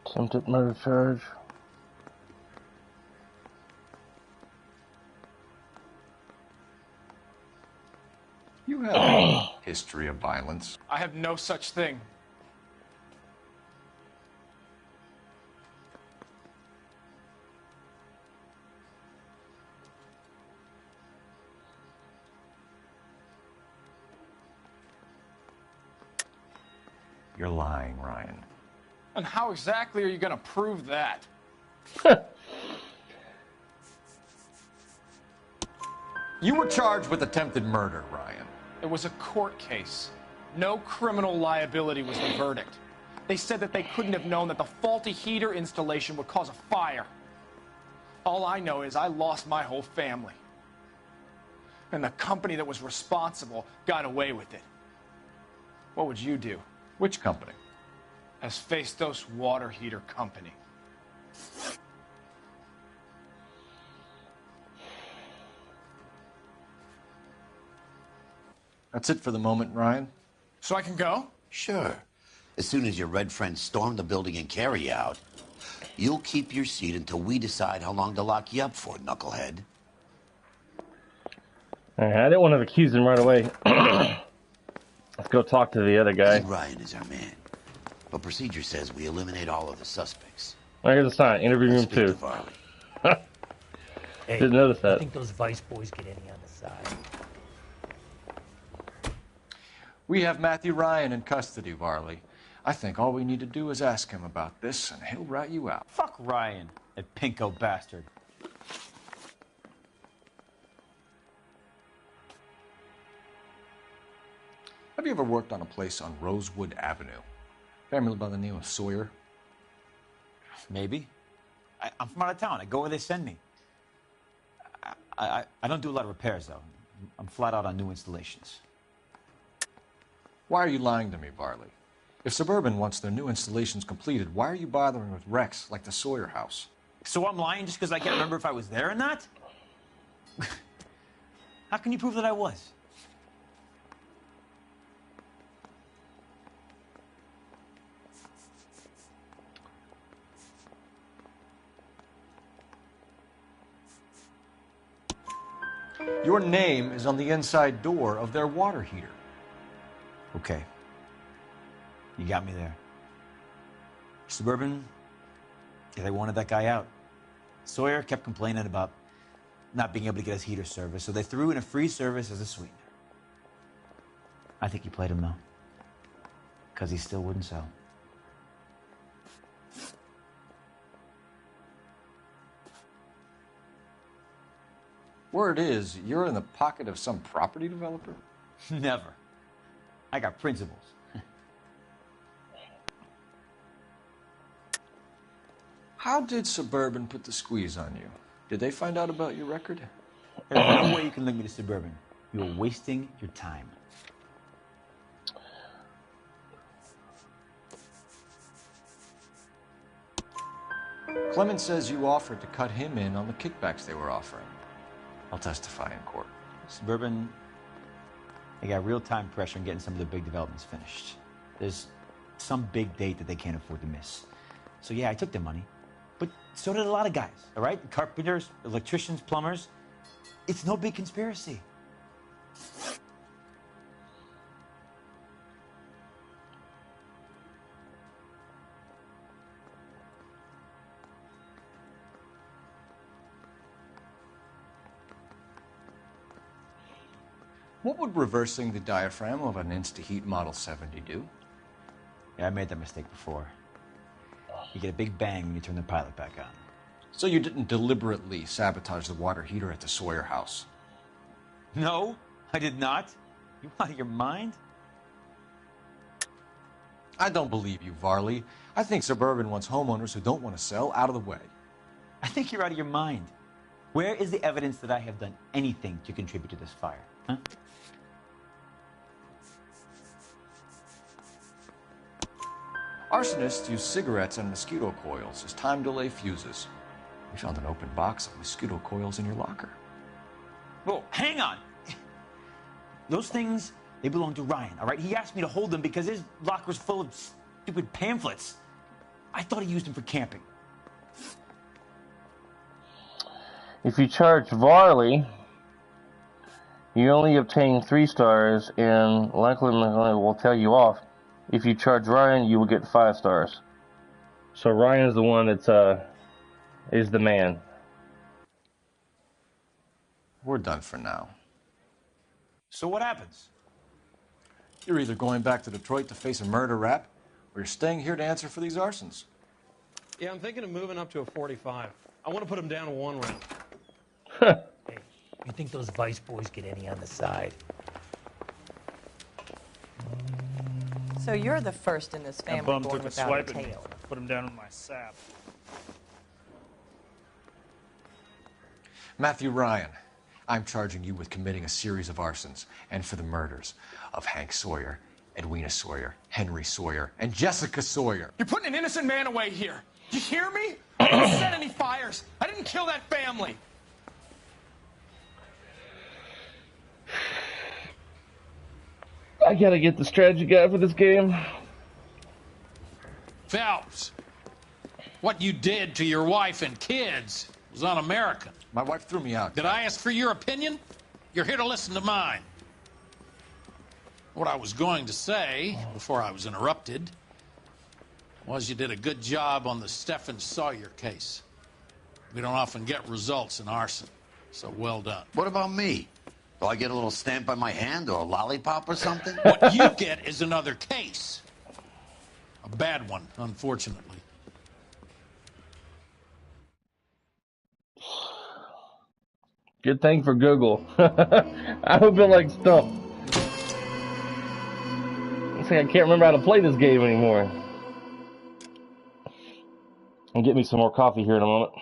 Attempted murder charge. You have a history of violence. I have no such thing. You're lying, Ryan. And how exactly are you going to prove that? You were charged with attempted murder, Ryan. It was a court case. No criminal liability was the verdict. They said that they couldn't have known that the faulty heater installation would cause a fire. All I know is I lost my whole family. And the company that was responsible got away with it. What would you do? Which company? Hephaestus Water Heater Company. That's it for the moment, Ryan. So I can go? Sure. As soon as your red friends storm the building and carry out, You'll keep your seat until we decide how long to lock you up for, knucklehead. Alright, I didn't want to accuse him right away. Let's go talk to the other guy. I think Ryan is our man. But procedure says we eliminate all of the suspects. Oh, here's a sign. Interview room 2. Hey, Didn't notice that. I think those Vice boys get any on the side. We have Matthew Ryan in custody, Varley. I think all we need to do is ask him about this, and he'll rat you out. Fuck Ryan, that pinko bastard. Have you ever worked on a place on Rosewood Avenue? Family by the name of Sawyer? Maybe. I'm from out of town. I go where they send me. I don't do a lot of repairs, though. I'm flat out on new installations. Why are you lying to me, Varley? If Suburban wants their new installations completed, why are you bothering with wrecks like the Sawyer house? So I'm lying just because I can't remember if I was there or not? How can you prove that I was? Your name is on the inside door of their water heater. Okay. You got me there. Suburban, yeah, they wanted that guy out. Sawyer kept complaining about not being able to get his heater service, so they threw in a free service as a sweetener. I think he played him, though. Because he still wouldn't sell. Word is, you're in the pocket of some property developer? Never. I got principles. How did Suburban put the squeeze on you? Did they find out about your record? There's no way you can link me to Suburban. You're wasting your time. Clemens says you offered to cut him in on the kickbacks they were offering. I'll testify in court. Suburban, they got real time pressure on getting some of the big developments finished. There's some big date that they can't afford to miss. So yeah, I took their money. But so did a lot of guys, all right? Carpenters, electricians, plumbers. It's no big conspiracy. What would reversing the diaphragm of an Insta-Heat Model 70 do? Yeah, I made that mistake before. You get a big bang when you turn the pilot back on. So you didn't deliberately sabotage the water heater at the Sawyer house? No, I did not. You out of your mind? I don't believe you, Varley. I think Suburban wants homeowners who don't want to sell out of the way. I think you're out of your mind. Where is the evidence that I have done anything to contribute to this fire? Huh? Arsonists use cigarettes and mosquito coils as time delay fuses. We found an open box of mosquito coils in your locker. Whoa, hang on. Those things, they belong to Ryan, all right? He asked me to hold them because his locker's full of stupid pamphlets. I thought he used them for camping. If you charge Varley, you only obtain 3 stars, and likely will tell you off. If you charge Ryan, you will get 5 stars. So Ryan is the one that's is the man. We're done for now. So what happens? You're either going back to Detroit to face a murder rap, or you're staying here to answer for these arsons. Yeah, I'm thinking of moving up to a 45. I want to put him down to 1 round. Hey, you think those Vice boys get any on the side? So you're the first in this That family bum born took a without swipe a at me. tail. Put him down in my sap. Matthew Ryan, I'm charging you with committing a series of arsons and for the murders of Hank Sawyer, Edwina Sawyer, Henry Sawyer, and Jessica Sawyer. You're putting an innocent man away here. You hear me? I didn't set any fires. I didn't kill that family. I gotta get the strategy guide for this game. Phelps. What you did to your wife and kids was un-American. My wife threw me out. Did I ask for your opinion? You're here to listen to mine. What I was going to say, before I was interrupted, was you did a good job on the Stephen Sawyer case. We don't often get results in arson, so well done. What about me? Do I get a little stamp by my hand or a lollipop or something? What you get is another case. A bad one, unfortunately. Good thing for Google. I would have been like stumped. It's like I can't remember how to play this game anymore. I'll get me some more coffee here in a moment.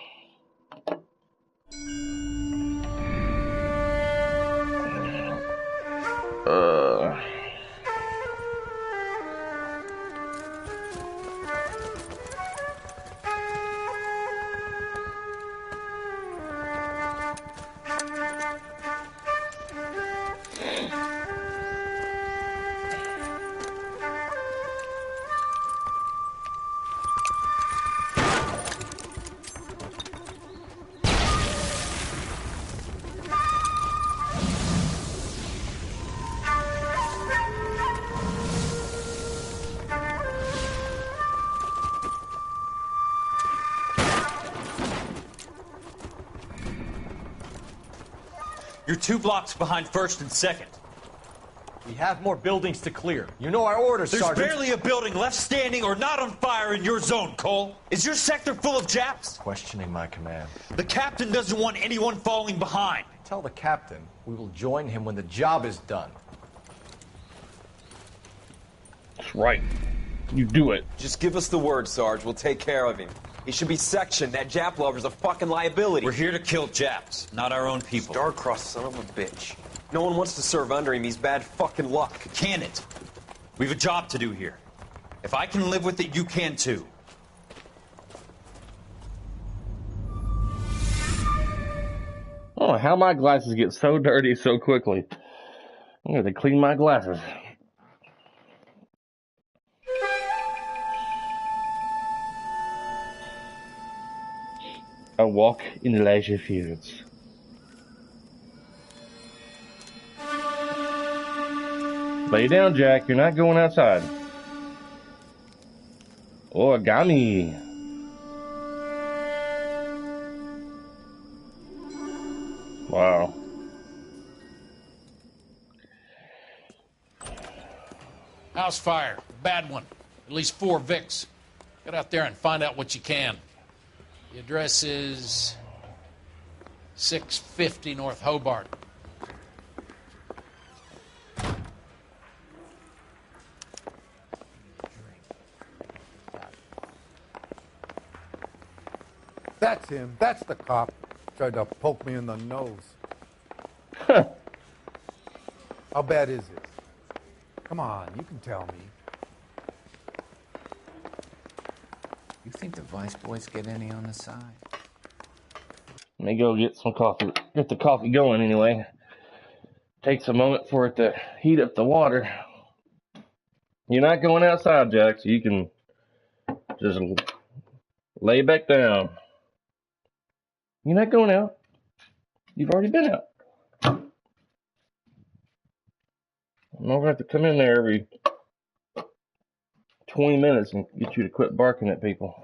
You're 2 blocks behind 1st and 2nd. We have more buildings to clear. You know our orders, Sergeant. There's barely a building left standing or not on fire in your zone, Cole. Is your sector full of Japs? Questioning my command. The captain doesn't want anyone falling behind. Tell the captain we will join him when the job is done. That's right. You do it. Just give us the word, Sarge. We'll take care of him. He should be sectioned. That Jap lover's a fucking liability. We're here to kill Japs, not our own people. Star-crossed son of a bitch. No one wants to serve under him. He's bad fucking luck. Can it? We have a job to do here. If I can live with it, you can too. I don't know how my glasses get so dirty so quickly. I'm going to clean my glasses. A walk in the leisure fields. Lay down, Jack. You're not going outside. Origami. Wow. House fire. Bad one. At least 4 Vicks. Get out there and find out what you can. The address is 650 North Hobart. That's him. That's the cop. Tried to poke me in the nose. How bad is it? Come on, you can tell me. You think the Vice Boys get any on the side? Let me go get some coffee. Get the coffee going anyway. Takes a moment for it to heat up the water. You're not going outside, Jack, so you can just lay back down. You're not going out. You've already been out. I'm not going to have to come in there every 20 minutes and get you to quit barking at people.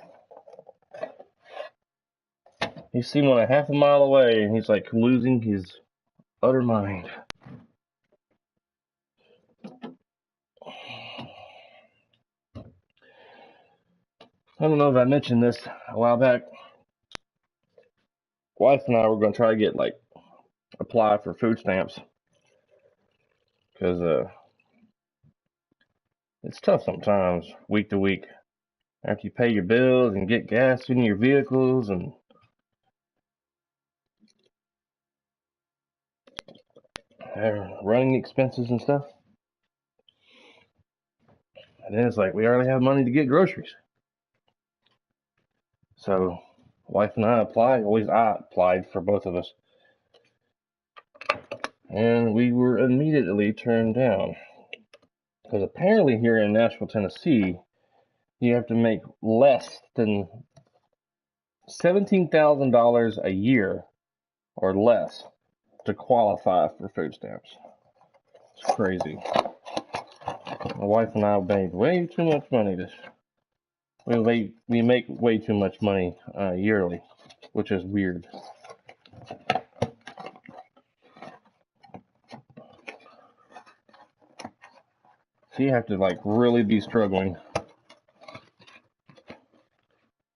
He's seen one a half a mile away and he's like losing his utter mind. I don't know if I mentioned this a while back. Wife and I were going to try to get apply for food stamps because it's tough sometimes week to week after you pay your bills and get gas in your vehicles and running expenses and stuff. And then it's like we already have money to get groceries. So wife and I applied. I applied for both of us. And we were immediately turned down. Because apparently here in Nashville, Tennessee, you have to make less than $17,000 a year or less to qualify for food stamps. It's crazy. My wife and I made way too much money. We make way too much money yearly, which is weird. So you have to like really be struggling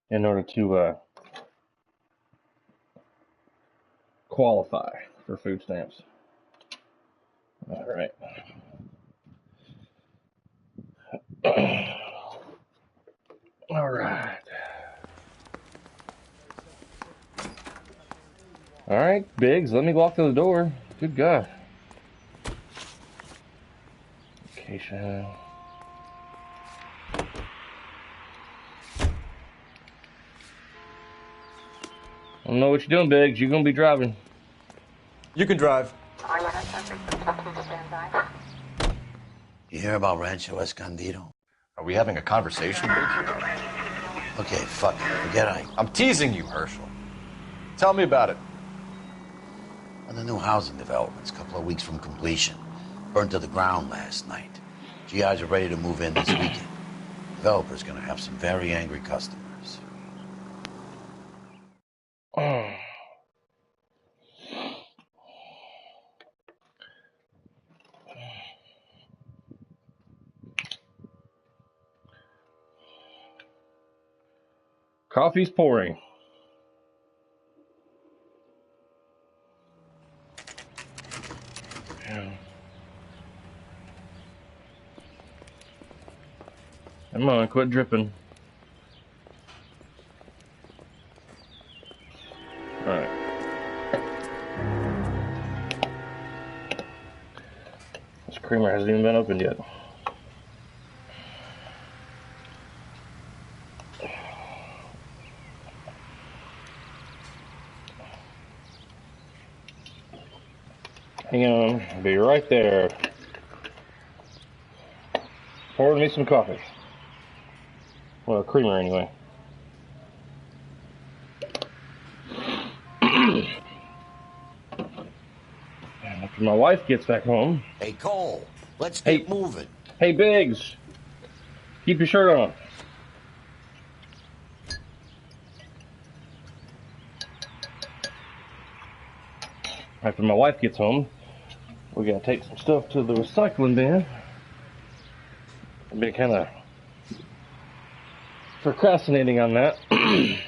in order to qualify for food stamps. All right. All right. All right, Biggs, let me walk to the door. Good God. Location. I don't know what you're doing, Biggs. You're going to be driving. You can drive. You hear about Rancho Escondido? Are we having a conversation, Biggs? Okay, fuck it. Forget I... I'm teasing you, Herschel. Tell me about it. On the new housing developments, a couple of weeks from completion. Burned to the ground last night. GIs are ready to move in this weekend. Developer's gonna have some very angry customers. Coffee's pouring. Come on, quit dripping. All right. This creamer hasn't even been opened yet. Hang on, I'll be right there. Pouring me some coffee. Well, creamer anyway. And after my wife gets back home... Hey, Cole, let's get moving. Hey, Biggs. Keep your shirt on. After my wife gets home, we gotta take some stuff to the recycling bin. I've been kind of procrastinating on that. You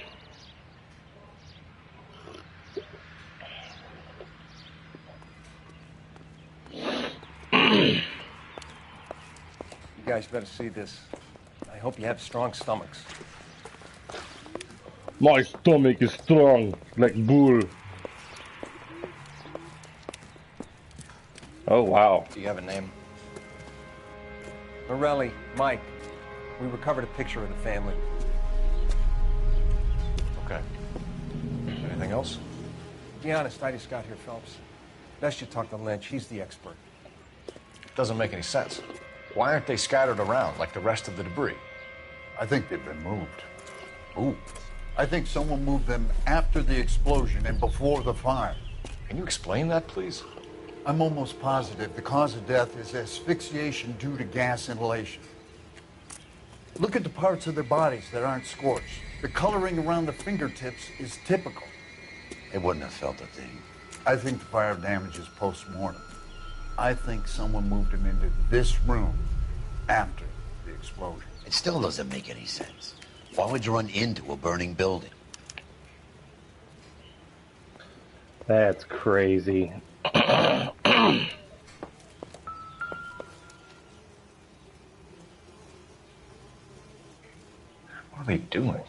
guys better see this. I hope you have strong stomachs. My stomach is strong, like bull. Oh, wow. Do you have a name? Morelli, Mike. We recovered a picture of the family. Okay. Anything else? To be honest, I just got here, Phelps. Best you talk to Lynch. He's the expert. Doesn't make any sense. Why aren't they scattered around like the rest of the debris? I think they've been moved. Ooh. I think someone moved them after the explosion and before the fire. Can you explain that, please? I'm almost positive the cause of death is asphyxiation due to gas inhalation. Look at the parts of their bodies that aren't scorched. The coloring around the fingertips is typical. They wouldn't have felt a thing. I think the fire damage is post-mortem. I think someone moved him into this room after the explosion. It still doesn't make any sense. Why would you run into a burning building? That's crazy. What are they doing?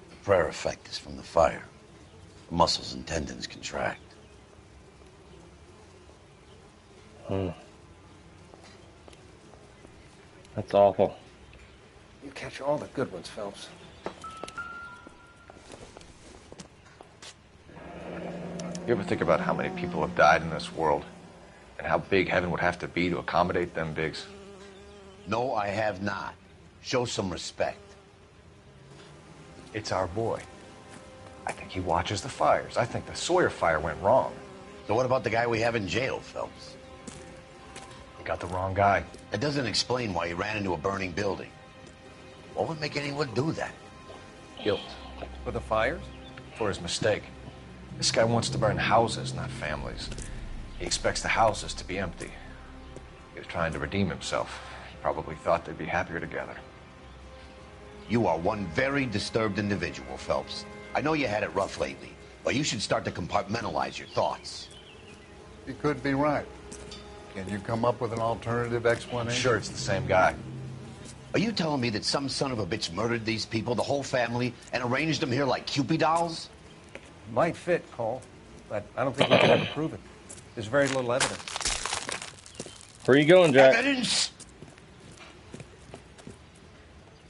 The prayer effect is from the fire. The muscles and tendons contract. That's awful. You catch all the good ones, Phelps. You ever think about how many people have died in this world? And how big heaven would have to be to accommodate them, Biggs? No, I have not. Show some respect. It's our boy. I think he watches the fires. I think the Sawyer fire went wrong. So what about the guy we have in jail, Phelps? We got the wrong guy. That doesn't explain why he ran into a burning building. What would make anyone do that? Guilt. For the fires? For his mistake. This guy wants to burn houses, not families. He expects the houses to be empty. He was trying to redeem himself. He probably thought they'd be happier together. You are one very disturbed individual, Phelps. I know you had it rough lately, but you should start to compartmentalize your thoughts. You could be right. Can you come up with an alternative explanation? I'm sure it's the same guy. Are you telling me that some son of a bitch murdered these people, the whole family, and arranged them here like Cupid dolls? Might fit, Cole, but I don't think we can ever prove it. There's very little evidence. Where are you going, Jack? Evidence?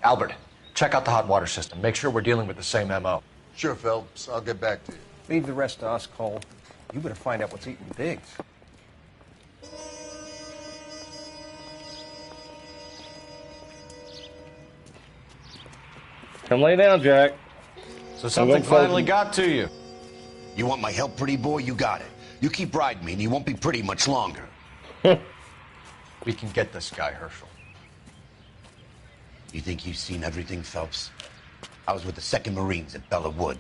Albert, check out the hot water system. Make sure we're dealing with the same MO. Sure, Phelps. I'll get back to you. Leave the rest to us, Cole. You better find out what's eating Biggs. Come lay down, Jack. So something finally got to you. You want my help, pretty boy? You got it. You keep riding me, and you won't be pretty much longer. We can get this guy, Herschel. You think you've seen everything, Phelps? I was with the 2nd Marines at Bella Wood.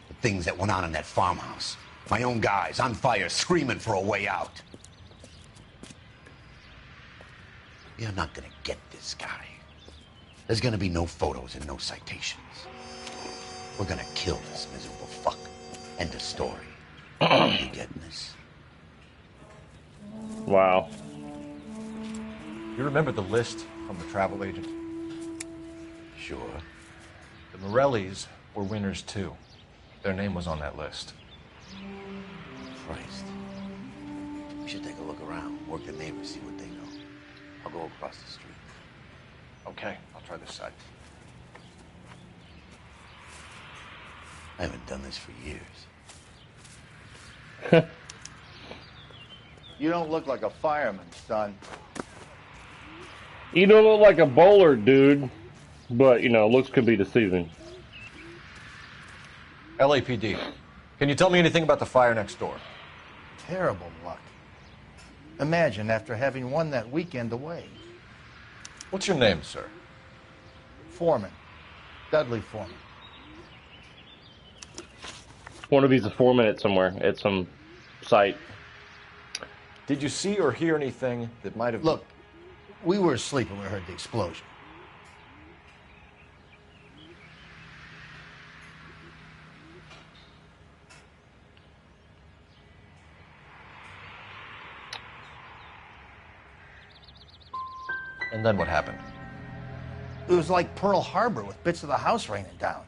The things that went on in that farmhouse. My own guys on fire, screaming for a way out. You're not gonna get this guy. There's gonna be no photos and no citations. We're gonna kill this miserable fuck. End of story. You getting this? Wow. You remember the list from the travel agent? Sure. The Morellis were winners too. Their name was on that list. Christ. We should take a look around, work the neighbors, see what they know. I'll go across the street. Okay, I'll try this side. I haven't done this for years. You don't look like a fireman, son. You don't look like a bowler, dude. But, you know, looks could be deceiving. LAPD. Can you tell me anything about the fire next door? Terrible luck. Imagine after having won that weekend away. What's your name, sir? Foreman. Dudley Foreman. One of these a 4 minutes somewhere at some site. Did you see or hear anything that might have... Look, we were asleep when we heard the explosion. And then what happened? It was like Pearl Harbor with bits of the house raining down.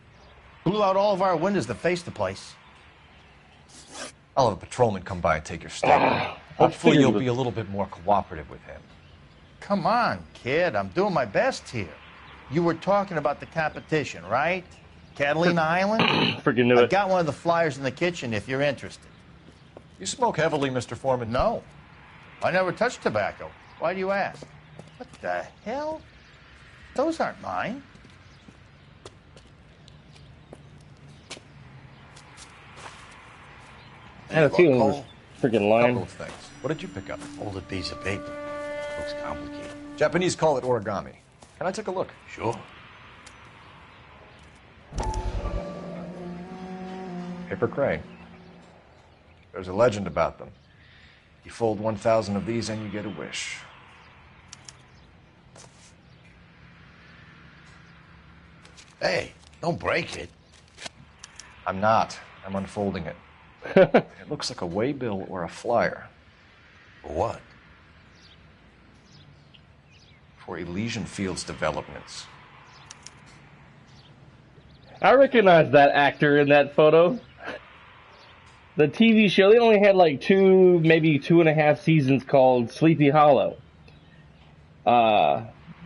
Blew out all of our windows that faced the place. I'll have a patrolman come by and take your statement. Hopefully you'll be a little bit more cooperative with him. Come on, kid. I'm doing my best here. You were talking about the competition, right? Catalina Island? Freaking knew I've it. got one of the flyers in the kitchen if you're interested. You smoke heavily, Mr. Foreman? No. I never touched tobacco. Why do you ask? What the hell? Those aren't mine. I had a feeling it was freaking lying. Couple of things. What did you pick up? Folded piece of paper. Looks complicated. Japanese call it origami. Can I take a look? Sure. Paper crane. There's a legend about them. You fold 1,000 of these and you get a wish. Hey, don't break it. I'm not. I'm unfolding it. It looks like a waybill or a flyer. For what? For Elysian Fields developments. I recognize that actor in that photo. The TV show, they only had like 2, maybe 2.5 seasons called Sleepy Hollow.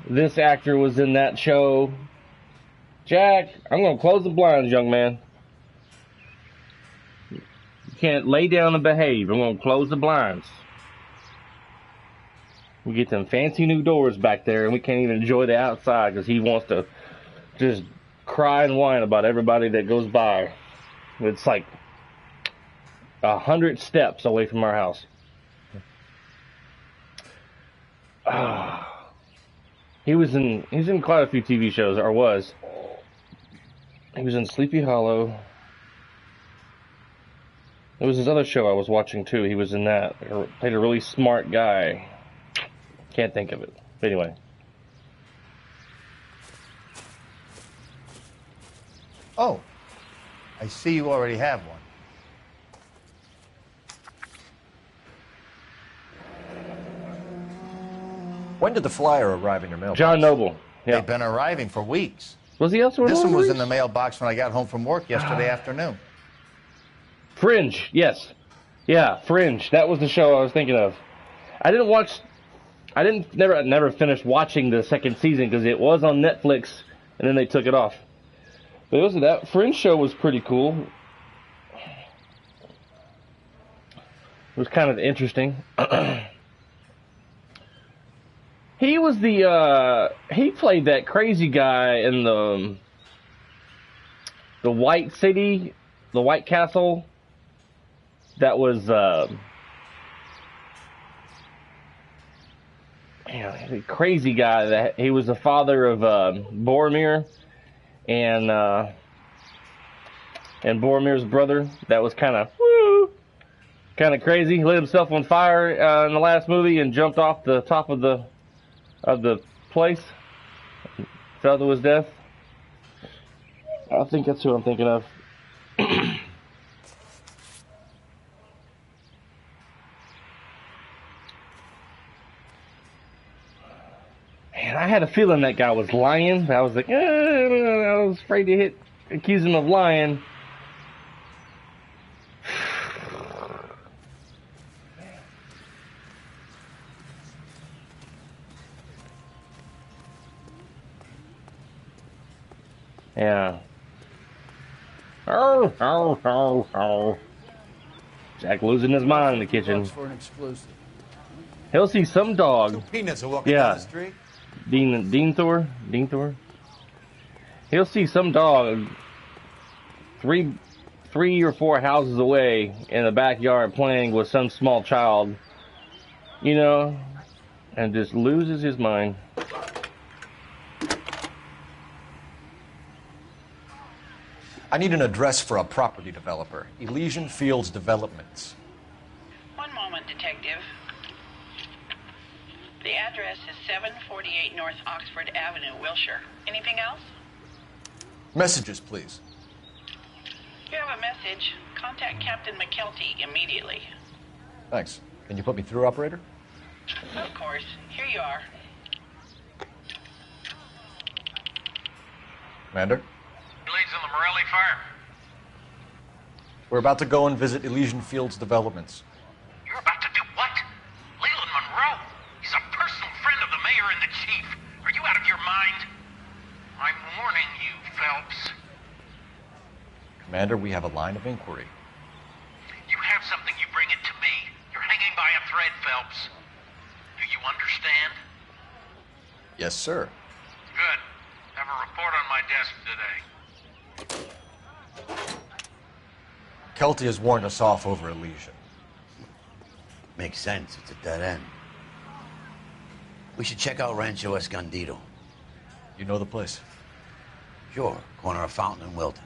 This actor was in that show. Jack, I'm going to close the blinds, young man. You can't lay down and behave. I'm going to close the blinds. We get them fancy new doors back there, and we can't even enjoy the outside because he wants to just cry and whine about everybody that goes by. It's like 100 steps away from our house. He's in quite a few TV shows, or was. He was in Sleepy Hollow. There was this other show I was watching too. He was in that. He played a really smart guy. Can't think of it. But anyway. Oh, I see you already have one. When did the flyer arrive in your mailbox? John Noble. Yeah. They've been arriving for weeks. Was he elsewhere? This one was in the mailbox when I got home from work yesterday afternoon. Fringe, yes. Yeah, Fringe. That was the show I was thinking of. Never finished watching the second season because it was on Netflix and then they took it off. But that Fringe show was pretty cool. It was kind of interesting. He was he played that crazy guy in the White City, the White Castle. That was, the crazy guy. That he was the father of Boromir and Boromir's brother. That was kind of crazy. He lit himself on fire in the last movie and jumped off the top of the place, fell to his death. I think that's who I'm thinking of. Man, I had a feeling that guy was lying. I was like, I was afraid to accuse him of lying. Yeah. Oh. Jack losing his mind in the kitchen. For an exclusive. He'll see some dog. Two peanuts are walking down the street. Dean Thor. He'll see some dog 3 or 4 houses away in the backyard playing with some small child, and just loses his mind. I need an address for a property developer. Elysian Fields Developments. One moment, Detective. The address is 748 North Oxford Avenue, Wilshire. Anything else? Messages, please. You have a message. Contact Captain McKelty immediately. Thanks. Can you put me through, operator? Of course. Here you are. Commander? Leads in the Morelli fire. We're about to go and visit Elysian Fields Developments. You're about to do what? Leland Monroe. He's a personal friend of the mayor and the chief. Are you out of your mind? I'm warning you, Phelps. Commander, we have a line of inquiry. You have something, you bring it to me. You're hanging by a thread, Phelps. Do you understand? Yes, sir. Good. Have a report on my desk today. Kelty has warned us off over Elysian. Makes sense. It's a dead end. We should check out Rancho Escondido. You know the place? Sure. Corner of Fountain and Wilton.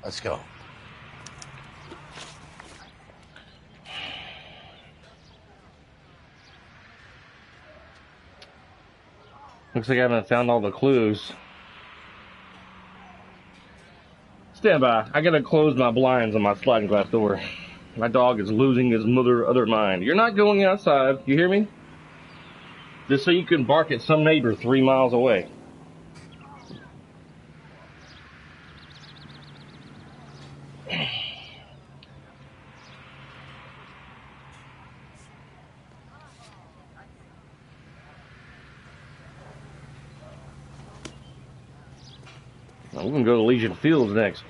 Let's go. Looks like I haven't found all the clues. Stand by. I gotta close my blinds on my sliding glass door. My dog is losing his other mind. You're not going outside. You hear me? Just so you can bark at some neighbor 3 miles away. We're gonna go to Elysian Fields next.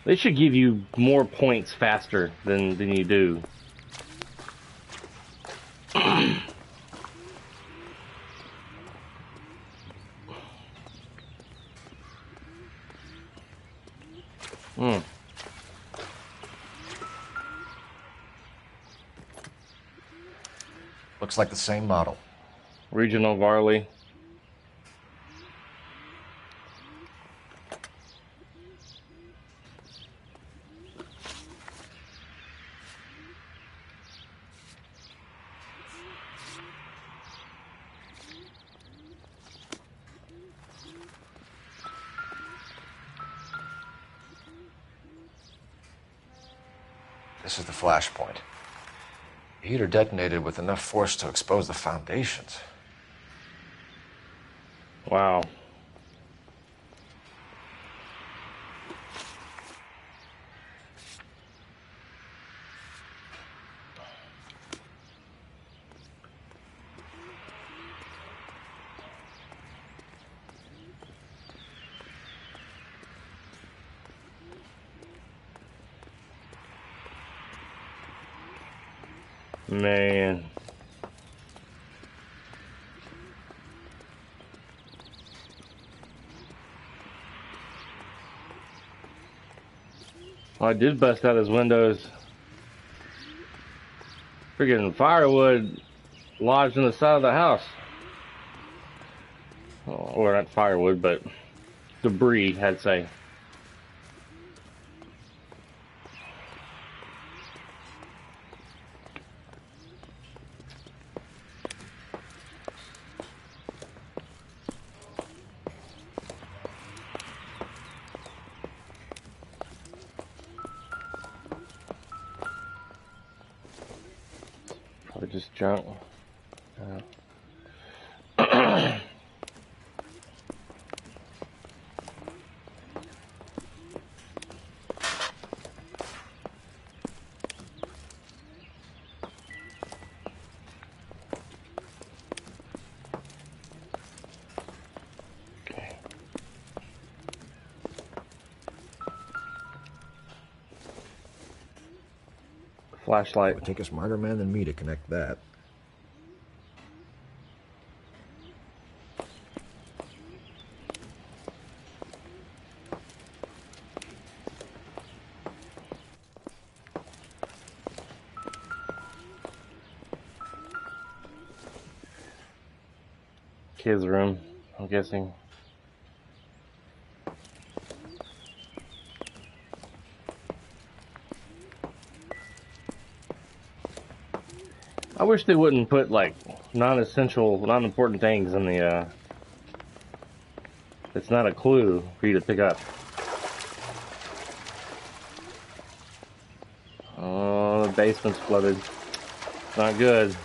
They should give you more points faster than you do. Looks like the same model. Regional Varley. This is the flashpoint. The heater detonated with enough force to expose the foundations. Wow. Man. Well, I did bust out his windows. Freaking firewood lodged in the side of the house. Or not firewood, but debris, I'd say. Probably just junk. Flashlight. It would take a smarter man than me to connect that. Kid's room, I'm guessing. I wish they wouldn't put like non-essential, non-important things in the it's not a clue for you to pick up. Oh, the basement's flooded. Not good.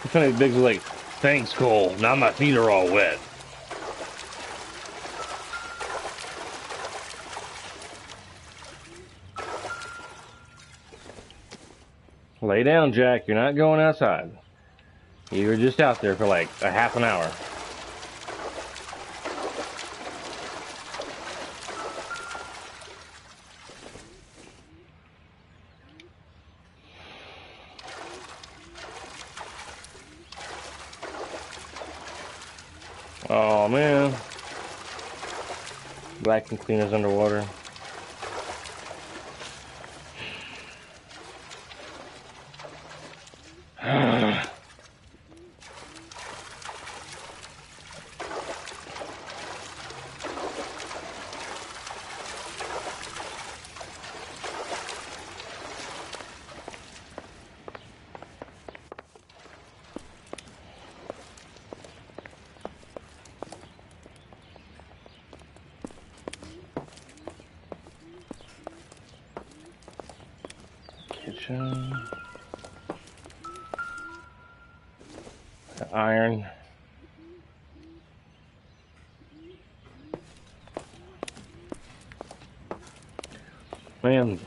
Funny, Biggs was like, "Thanks, Cole. Now my feet are all wet." Lay down, Jack. You're not going outside. You were just out there for like a half an hour. Oh man. Vacuum cleaners underwater. Kitchen. Iron. Man,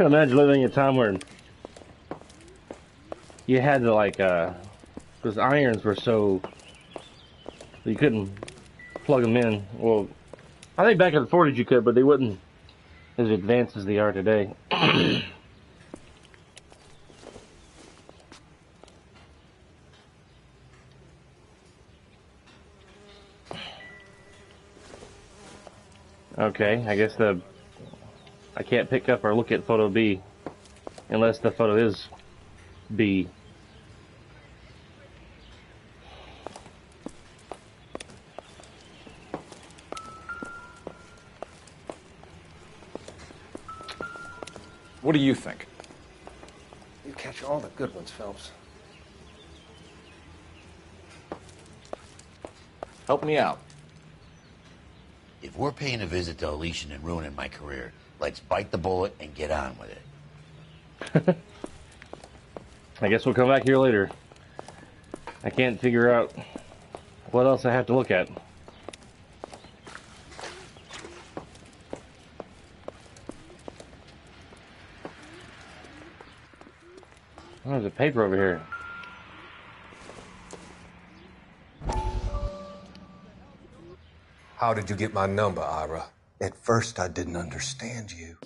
can imagine living in a time where you had to like, because irons were so you couldn't plug them in. Well, I think back in the 40s you could, but they wouldn't as advanced as they are today. Okay, I guess I can't pick up or look at photo B unless the photo is B. What do you think? You catch all the good ones, Phelps. Help me out. If we're paying a visit to Elysian and ruining my career, let's bite the bullet and get on with it. I guess we'll come back here later. I can't figure out what else I have to look at. Oh, there's a paper over here. How did you get my number, Ira? At first, I didn't understand you.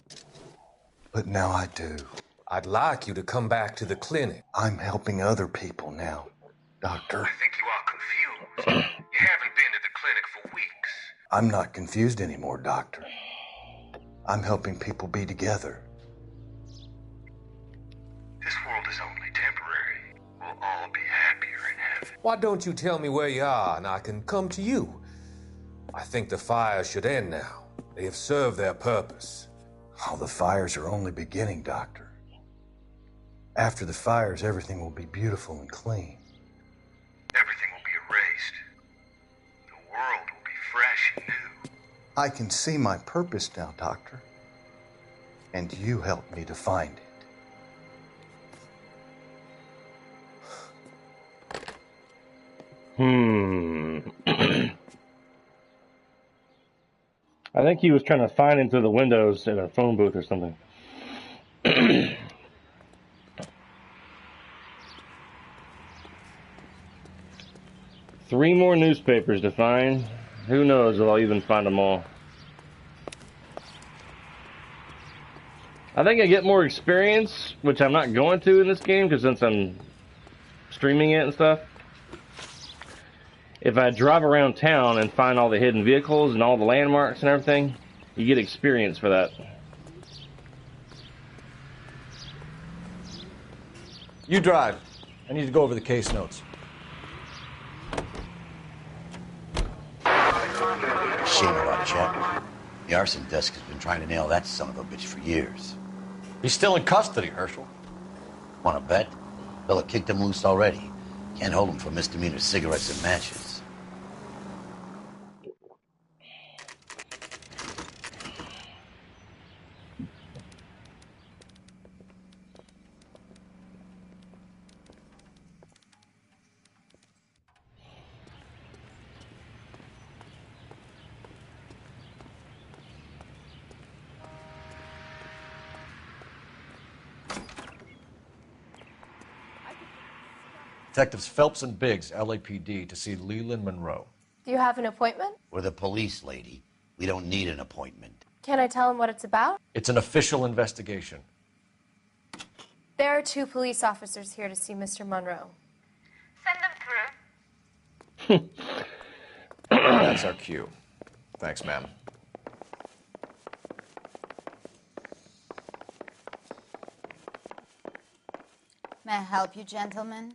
But now I do. I'd like you to come back to the clinic. I'm helping other people now, Doctor. I think you are confused. You haven't been to the clinic for weeks. I'm not confused anymore, Doctor. I'm helping people be together. This world is only temporary. We'll all be happier in heaven. Why don't you tell me where you are and I can come to you? I think the fires should end now. They have served their purpose. Oh, the fires are only beginning, Doctor. After the fires, everything will be beautiful and clean. Everything will be erased. The world will be fresh and new. I can see my purpose now, Doctor. And you helped me to find it. I think he was trying to find him through the windows in a phone booth or something. 3 more newspapers to find. Who knows if I'll even find them all. I think I get more experience, which I'm not going to in this game, because since I'm streaming it and stuff. If I drive around town and find all the hidden vehicles and all the landmarks and everything, you get experience for that. You drive. I need to go over the case notes. Shame about Chapman. The arson desk has been trying to nail that son of a bitch for years. He's still in custody, Herschel. Want to bet? Fella kicked him loose already. Can't hold him for misdemeanor cigarettes and matches. Detectives Phelps and Biggs, LAPD, to see Leland Monroe. Do you have an appointment? We're the police, lady. We don't need an appointment. Can I tell him what it's about? It's an official investigation. There are 2 police officers here to see Mr. Monroe. Send them through. That's our cue. Thanks, ma'am. May I help you, gentlemen?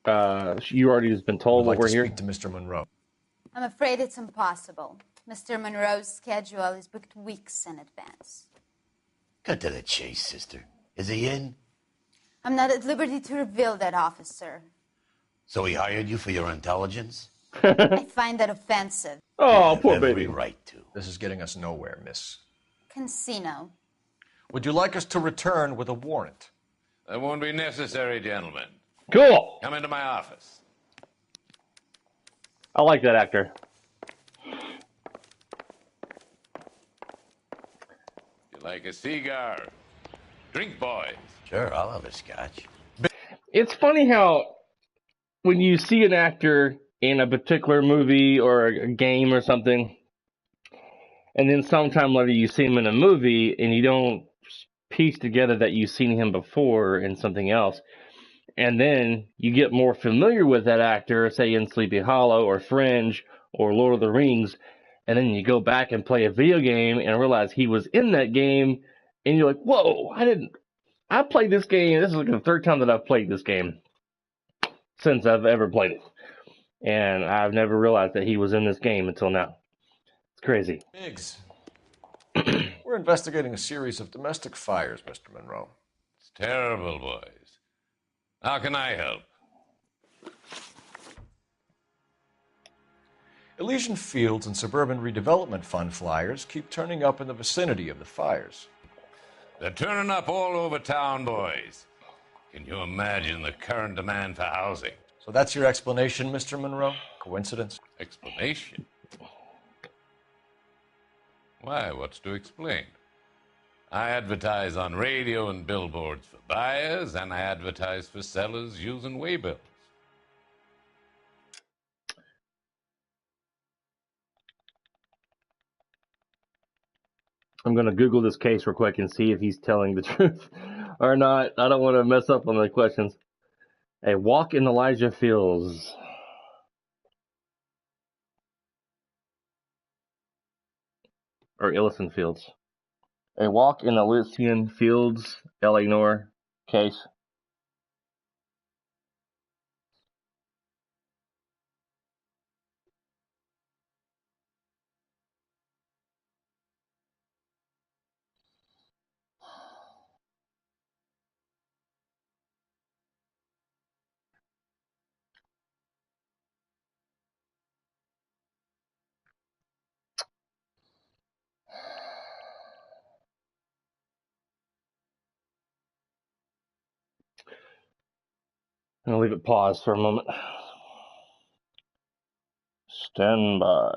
You already has been told what we're here. Speak to Mr. Monroe. I'm afraid it's impossible. Mr. Monroe's schedule is booked weeks in advance. Cut to the chase, sister. Is he in? I'm not at liberty to reveal that, officer. So he hired you for your intelligence? I find that offensive. Oh, poor every baby. Right to. This is getting us nowhere, miss. Casino. Would you like us to return with a warrant? That won't be necessary, gentlemen. Cool. Come into my office. I like that actor. You like a cigar? Drink, boys. Sure, I'll have a scotch. It's funny how when you see an actor in a particular movie or a game or something, and then sometime later you see him in a movie and you don't piece together that you've seen him before in something else. And then you get more familiar with that actor, say in Sleepy Hollow or Fringe or Lord of the Rings, and then you go back and play a video game and realize he was in that game, and you're like, whoa, I played this game. This is like the third time that I've played this game since I've ever played it. And I've never realized that he was in this game until now. It's crazy. Biggs, we're investigating a series of domestic fires, Mr. Monroe. It's terrible, boys. How can I help? Elysian Fields and Suburban Redevelopment Fund flyers keep turning up in the vicinity of the fires. They're turning up all over town, boys. Can you imagine the current demand for housing? So that's your explanation, Mr. Monroe? Coincidence? Explanation? Why, what's to explain? I advertise on radio and billboards for buyers, and I advertise for sellers using waybills. I'm going to Google this case real quick and see if he's telling the truth or not. I don't want to mess up on the questions. A walk in Elijah Fields. Or Ellison Fields. A walk in Elysian Fields, LA Noire case. I'm going to leave it paused for a moment. Stand by.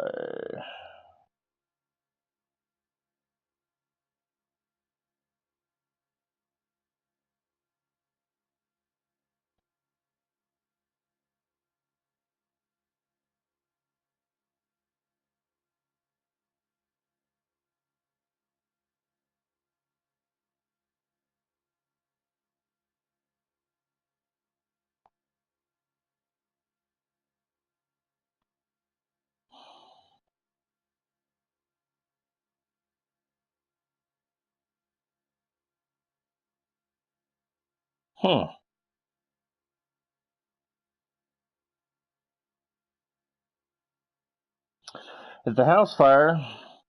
If the house fire,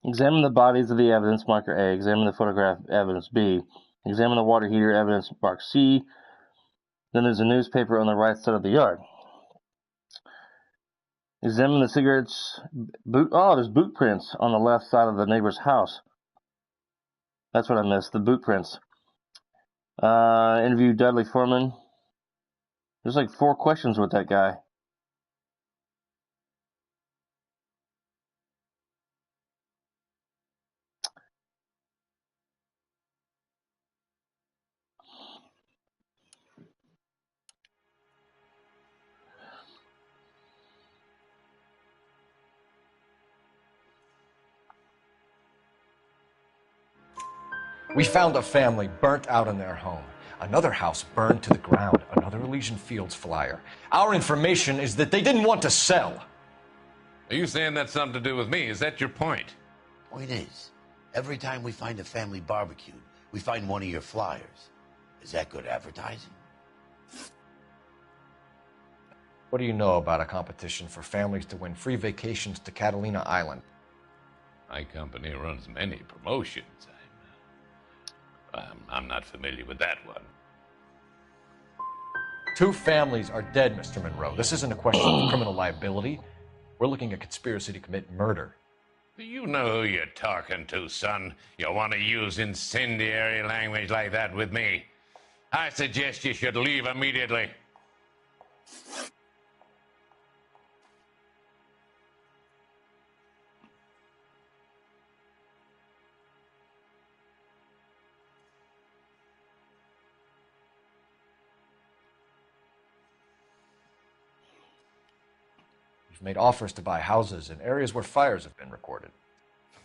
examine the bodies of the evidence, marker A. Examine the photograph, evidence B. Examine the water heater, evidence, mark C. Then there's a newspaper on the right side of the yard. Examine the cigarettes, there's boot prints on the left side of the neighbor's house. That's what I missed, the boot prints. Interview Dudley Foreman. There's like 4 questions with that guy. We found a family burnt out in their home. Another house burned to the ground. Another Elysian Fields flyer. Our information is that they didn't want to sell. Are you saying that's something to do with me? Is that your point? Point is, every time we find a family barbecued, we find one of your flyers. Is that good advertising? What do you know about a competition for families to win free vacations to Catalina Island? My company runs many promotions. I'm not familiar with that one. 2 families are dead, Mr. Monroe. This isn't a question of criminal liability. We're looking at conspiracy to commit murder. Do you know who you're talking to, son? You want to use incendiary language like that with me? I suggest you should leave immediately. We've made offers to buy houses in areas where fires have been recorded.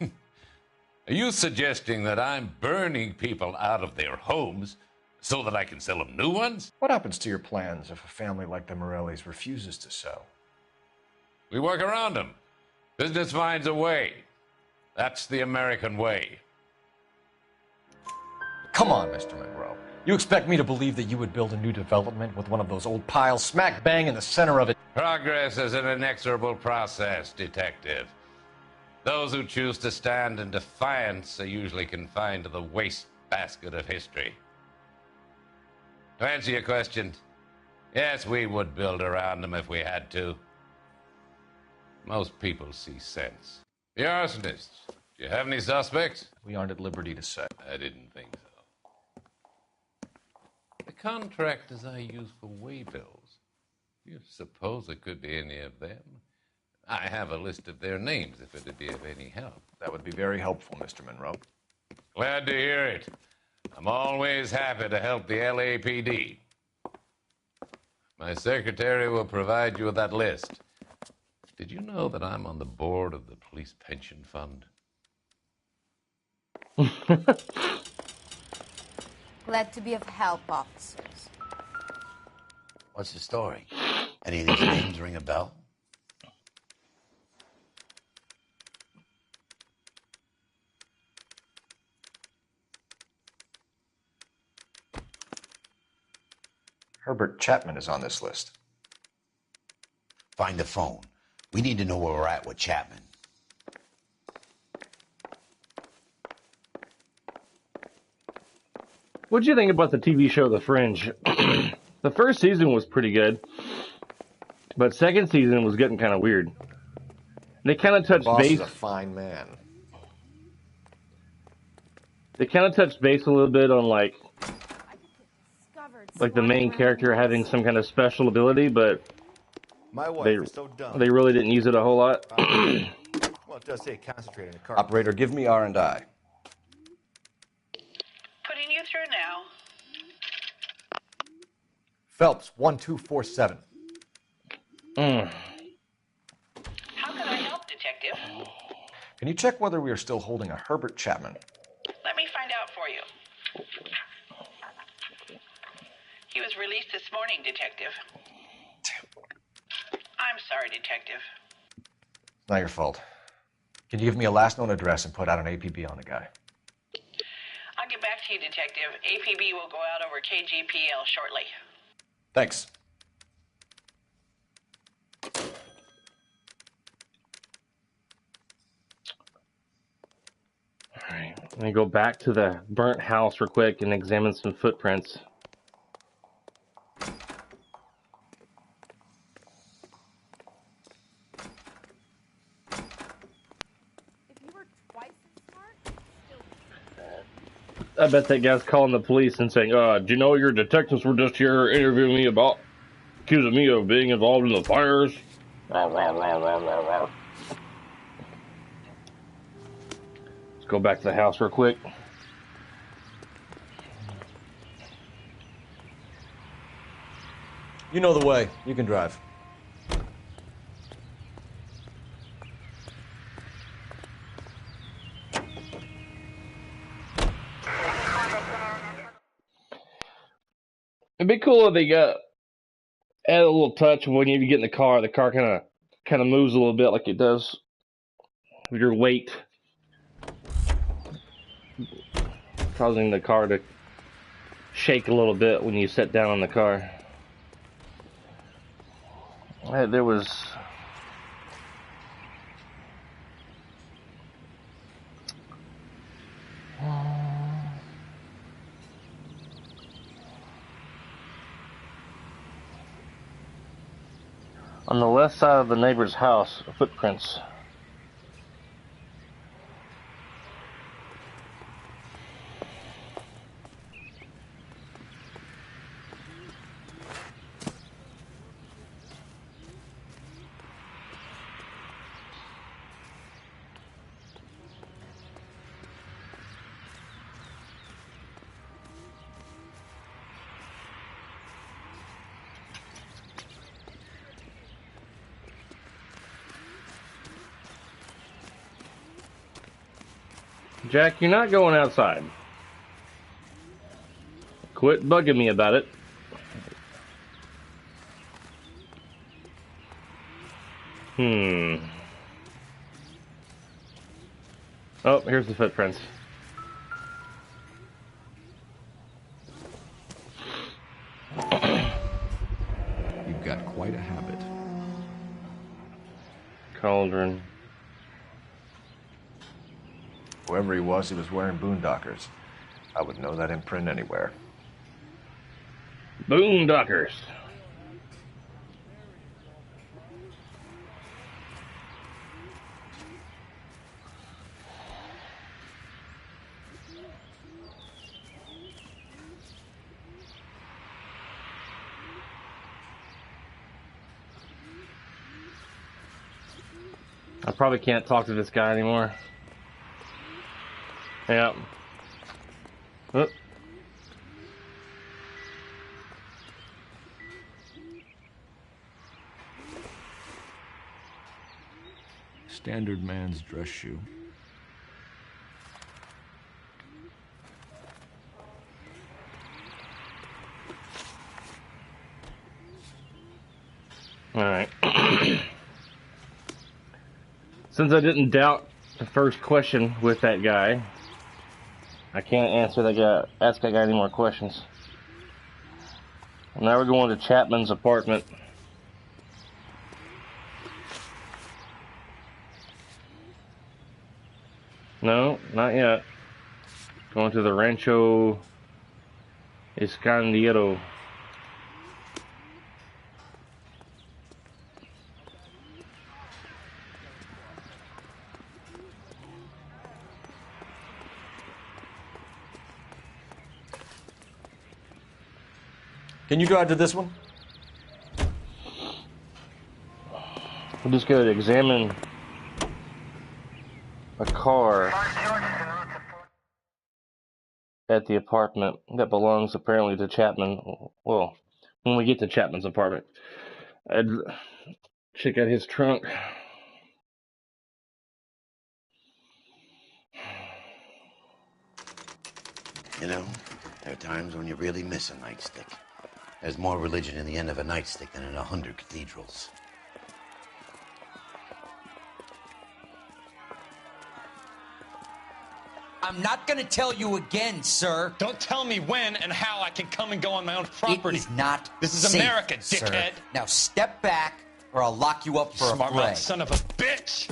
Are you suggesting that I'm burning people out of their homes so that I can sell them new ones? What happens to your plans if a family like the Morellis refuses to sell? We work around them. Business finds a way. That's the American way. Come on, Mr. Monroe. You expect me to believe that you would build a new development with one of those old piles smack bang in the center of it? Progress is an inexorable process, Detective. Those who choose to stand in defiance are usually confined to the wastebasket of history. To answer your question, yes, we would build around them if we had to. Most people see sense. The arsonists, do you have any suspects? We aren't at liberty to say. I didn't think so. The contractors I use for waybills, do you suppose it could be any of them? I have a list of their names if it would be of any help. That would be very helpful, Mr. Monroe. Glad to hear it. I'm always happy to help the LAPD. My secretary will provide you with that list. Did you know that I'm on the board of the police pension fund? Glad to be of help, officers. What's the story? Any of these names ring a bell? Herbert Chapman is on this list. Find the phone. We need to know where we're at with Chapman. What'd you think about the TV show The Fringe? The first season was pretty good, but second season was getting kind of weird. They kind of touched Boss base. is a fine man. They kind of touched base a little bit on like the main character having some kind of special ability, but My wife is so dumb. they really didn't use it a whole lot. Well, it does say concentrate on the car. Operator, give me R&I. Putting you through now. Phelps, 1247. How can I help, Detective? Can you check whether we are still holding a Herbert Chapman? Let me find out for you. He was released this morning, Detective. I'm sorry, Detective. It's not your fault. Can you give me a last known address and put out an APB on the guy? I'll get back to you, Detective. APB will go out over KGPL shortly. Thanks. Alright, let me go back to the burnt house real quick and examine some footprints. I bet that guy's calling the police and saying, do you know your detectives were just here interviewing me about accusing me of being involved in the fires? Let's go back to the house real quick. You know the way. You can drive. It'd be cool if they add a little touch when you get in the car kind of moves a little bit like it does with your weight, causing the car to shake a little bit when you sit down in the car. There was on the left side of the neighbor's house, footprints. Jack, you're not going outside. Quit bugging me about it. Oh, here's the footprints. You've got quite a habit. Cauldron. Whoever he was wearing boondockers. I would know that imprint anywhere. Boondockers. I probably can't talk to this guy anymore. Yeah. Oh. Standard man's dress shoe. Alright. Since I didn't doubt the first question with that guy, I can't ask that guy any more questions. Now we're going to Chapman's apartment. No, not yet. Going to the Rancho Escondido. Can you drive to this one? I'm just going to examine a car at the apartment that belongs apparently to Chapman. Well, when we get to Chapman's apartment, I'd check out his trunk. You know, there are times when you really miss a nightstick. There's more religion in the end of a nightstick than in 100 cathedrals. I'm not gonna tell you again, sir. Don't tell me when and how I can come and go on my own property. It is not This is safe, America, sir. dickhead. Now step back, or I'll lock you up for a Smart fray. mouth son of a bitch.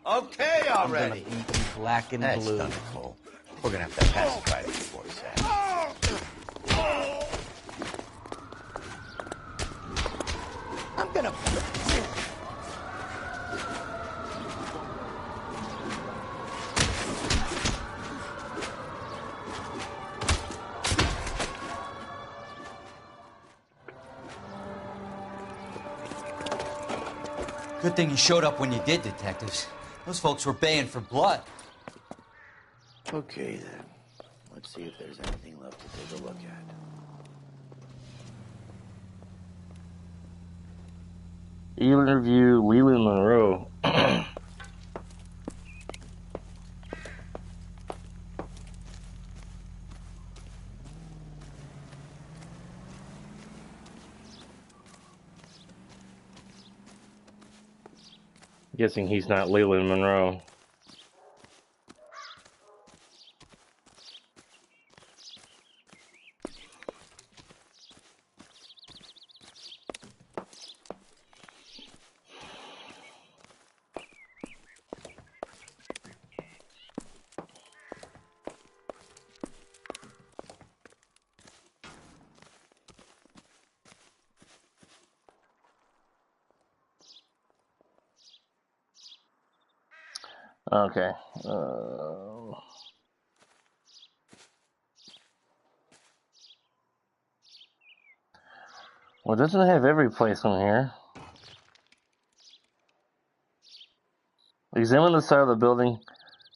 Okay, already. I'm gonna beat you black and That's blue. done, Cole. We're gonna have to pacify these boys. I'm gonna... Good thing you showed up when you did, detectives. Those folks were baying for blood. Okay, then. Let's see if there's anything left to take a look at. Interview Leland Monroe. Guessing he's not Leland Monroe. Okay. Well, it doesn't have every place on here. Examine the side of the building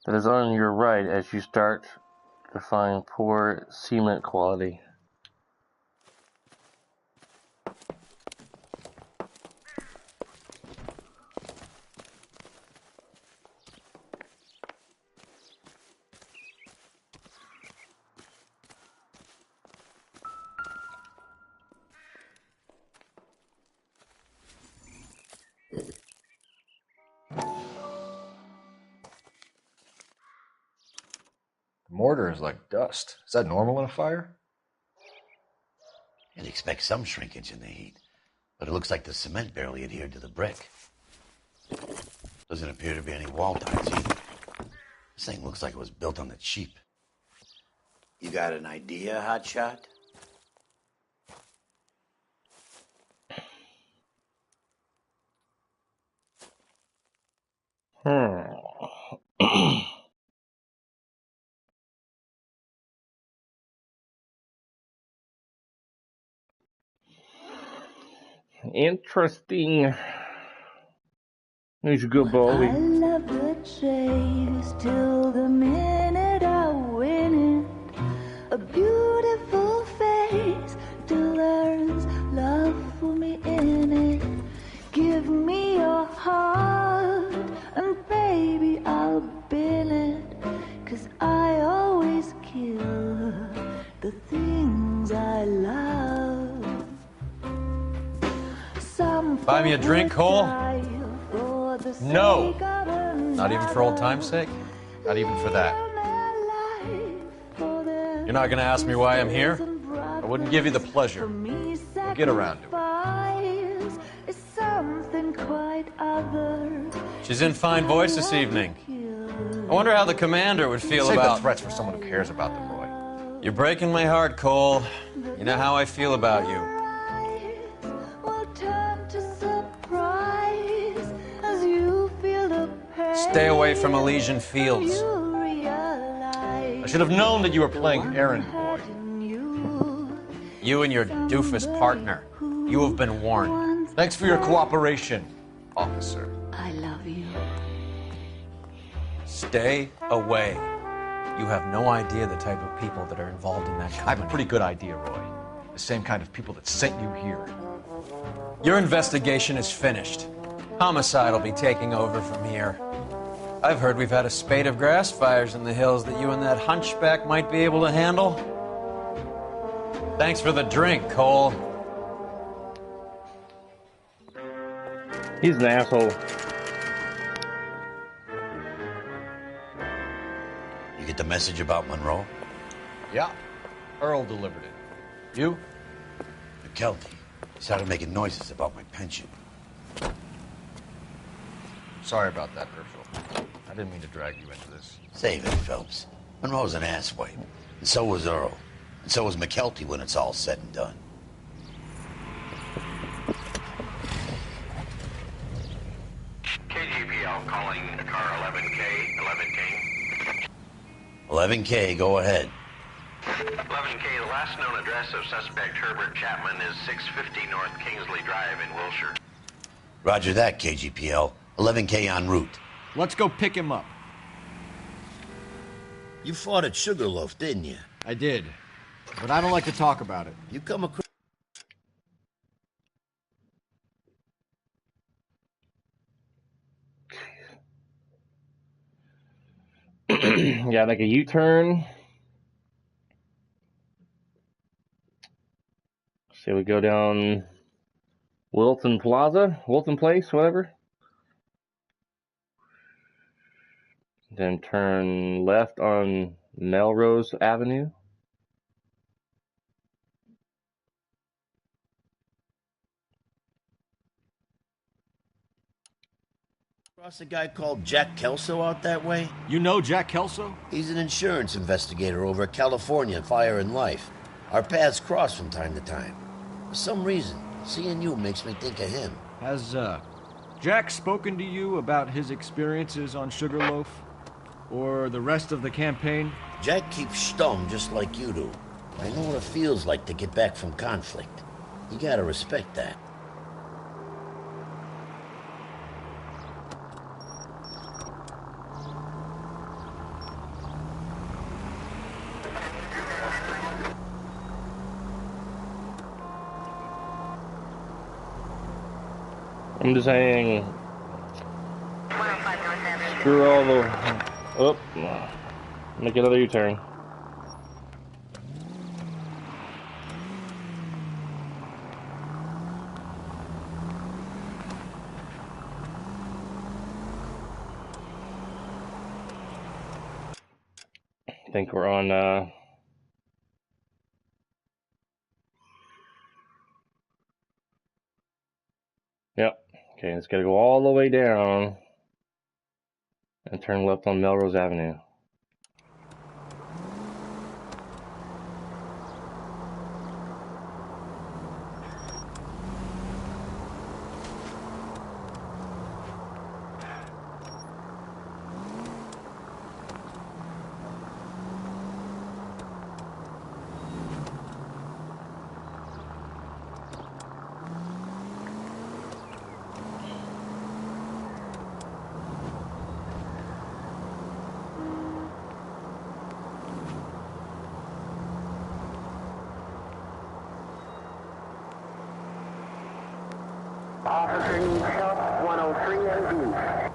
that is on your right as you start to find poor cement quality. Mortar is like dust. Is that normal in a fire? You'd expect some shrinkage in the heat, but it looks like the cement barely adhered to the brick. Doesn't appear to be any wall ties either. This thing looks like it was built on the cheap. You got an idea, Hotshot? Interesting. He's a good boy. I love the chase till the minute I win it. A beautiful face delivers love for me in it. Give me your heart and baby I'll bin it. 'Cause I always kill the things I love. Some Buy me a drink, Cole? No. Not even for old time's sake? Not even for that. You're not going to ask me why I'm here? I wouldn't give you the pleasure. We'll get around to it. She's in fine voice this evening. I wonder how the commander would feel Save about... the threats for someone who cares about them, Roy. You're breaking my heart, Cole. You know how I feel about you. Stay away from Elysian Fields. I should have known that you were playing errand boy. You and your doofus partner. You have been warned. Thanks for your cooperation, officer. I love you. Stay away. You have no idea the type of people that are involved in that company. I have a pretty good idea, Roy. The same kind of people that sent you here. Your investigation is finished. Homicide will be taking over from here. I've heard we've had a spate of grass fires in the hills that you and that hunchback might be able to handle. Thanks for the drink, Cole. He's an asshole. You get the message about Monroe? Yeah. Earl delivered it. You? McKelty. He started making noises about my pension. Sorry about that, Herschel. I didn't mean to drag you into this. Save it, Phelps. Monroe's an asswipe. And so was Earl. And so was McKelty when it's all said and done. KGPL calling car 11K, 11K. 11K, go ahead. 11K, the last known address of suspect Herbert Chapman is 650 North Kingsley Drive in Wilshire. Roger that, KGPL. 11K en route. Let's go pick him up. You fought at Sugarloaf, didn't you? I did, but I don't like to talk about it. You come across... Yeah, like a U-turn. So we go down Wilton Plaza, Wilton Place, whatever. Then turn left on Melrose Avenue. Across a guy called Jack Kelso out that way? You know Jack Kelso? He's an insurance investigator over at California Fire and Life. Our paths cross from time to time. For some reason, seeing you makes me think of him. Has, Jack spoken to you about his experiences on Sugarloaf? Or the rest of the campaign? Jack keeps stum just like you do. I know what it feels like to get back from conflict. You gotta respect that. I'm just saying, screw all the, oh, make another U-turn. I think we're on, yep. Okay, it's got to go all the way down and turn left on Melrose Avenue. Officer needs help, 103 AD.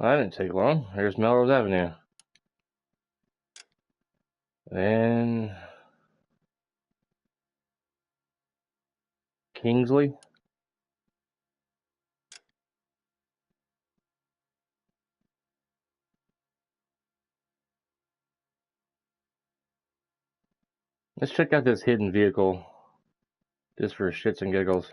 That didn't take long. There's Melrose Avenue. Then Kingsley. Let's check out this hidden vehicle just for shits and giggles.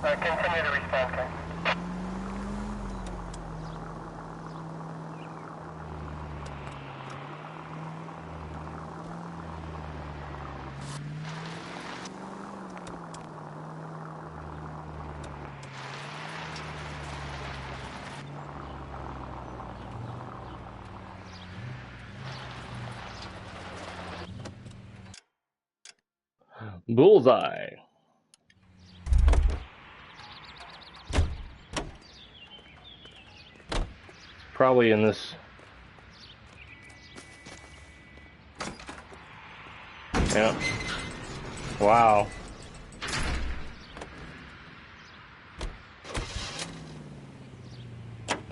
Continue to respond, sir. Bullseye. Probably in this. Yeah. Wow.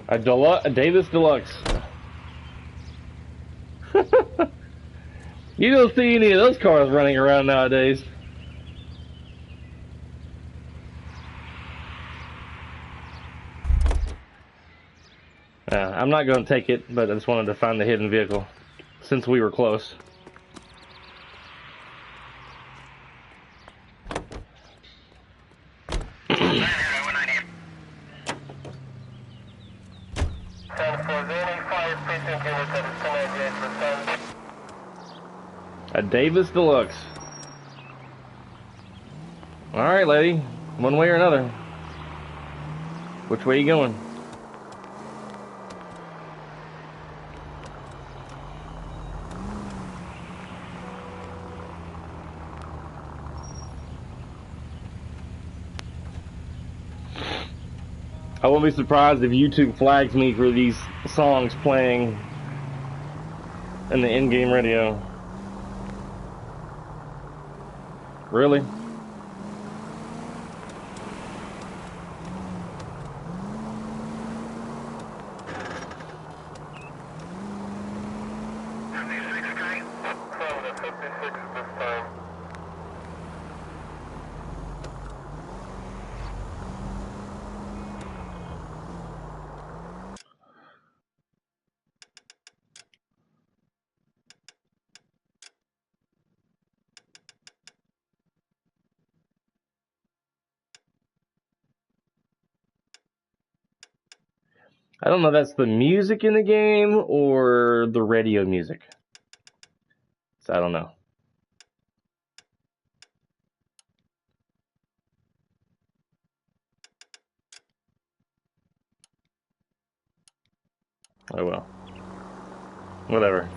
A Davis Deluxe. You don't see any of those cars running around nowadays. I'm not going to take it, but I just wanted to find the hidden vehicle since we were close. A Davis Deluxe. Alright, lady. One way or another. Which way are you going? I won't be surprised if YouTube flags me for these songs playing in the in-game radio. Really? I don't know if that's the music in the game or the radio music. So I don't know. Oh well. Whatever.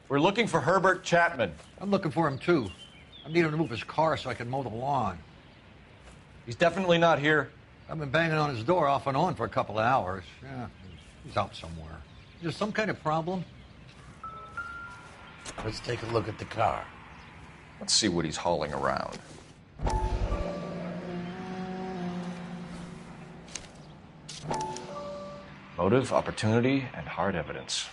We're looking for Herbert Chapman. I'm looking for him, too. I need him to move his car so I can mow the lawn. He's definitely not here. I've been banging on his door off and on for a couple of hours. Yeah, he's out somewhere. Is there some kind of problem? Let's take a look at the car. Let's see what he's hauling around. Motive, opportunity, and hard evidence.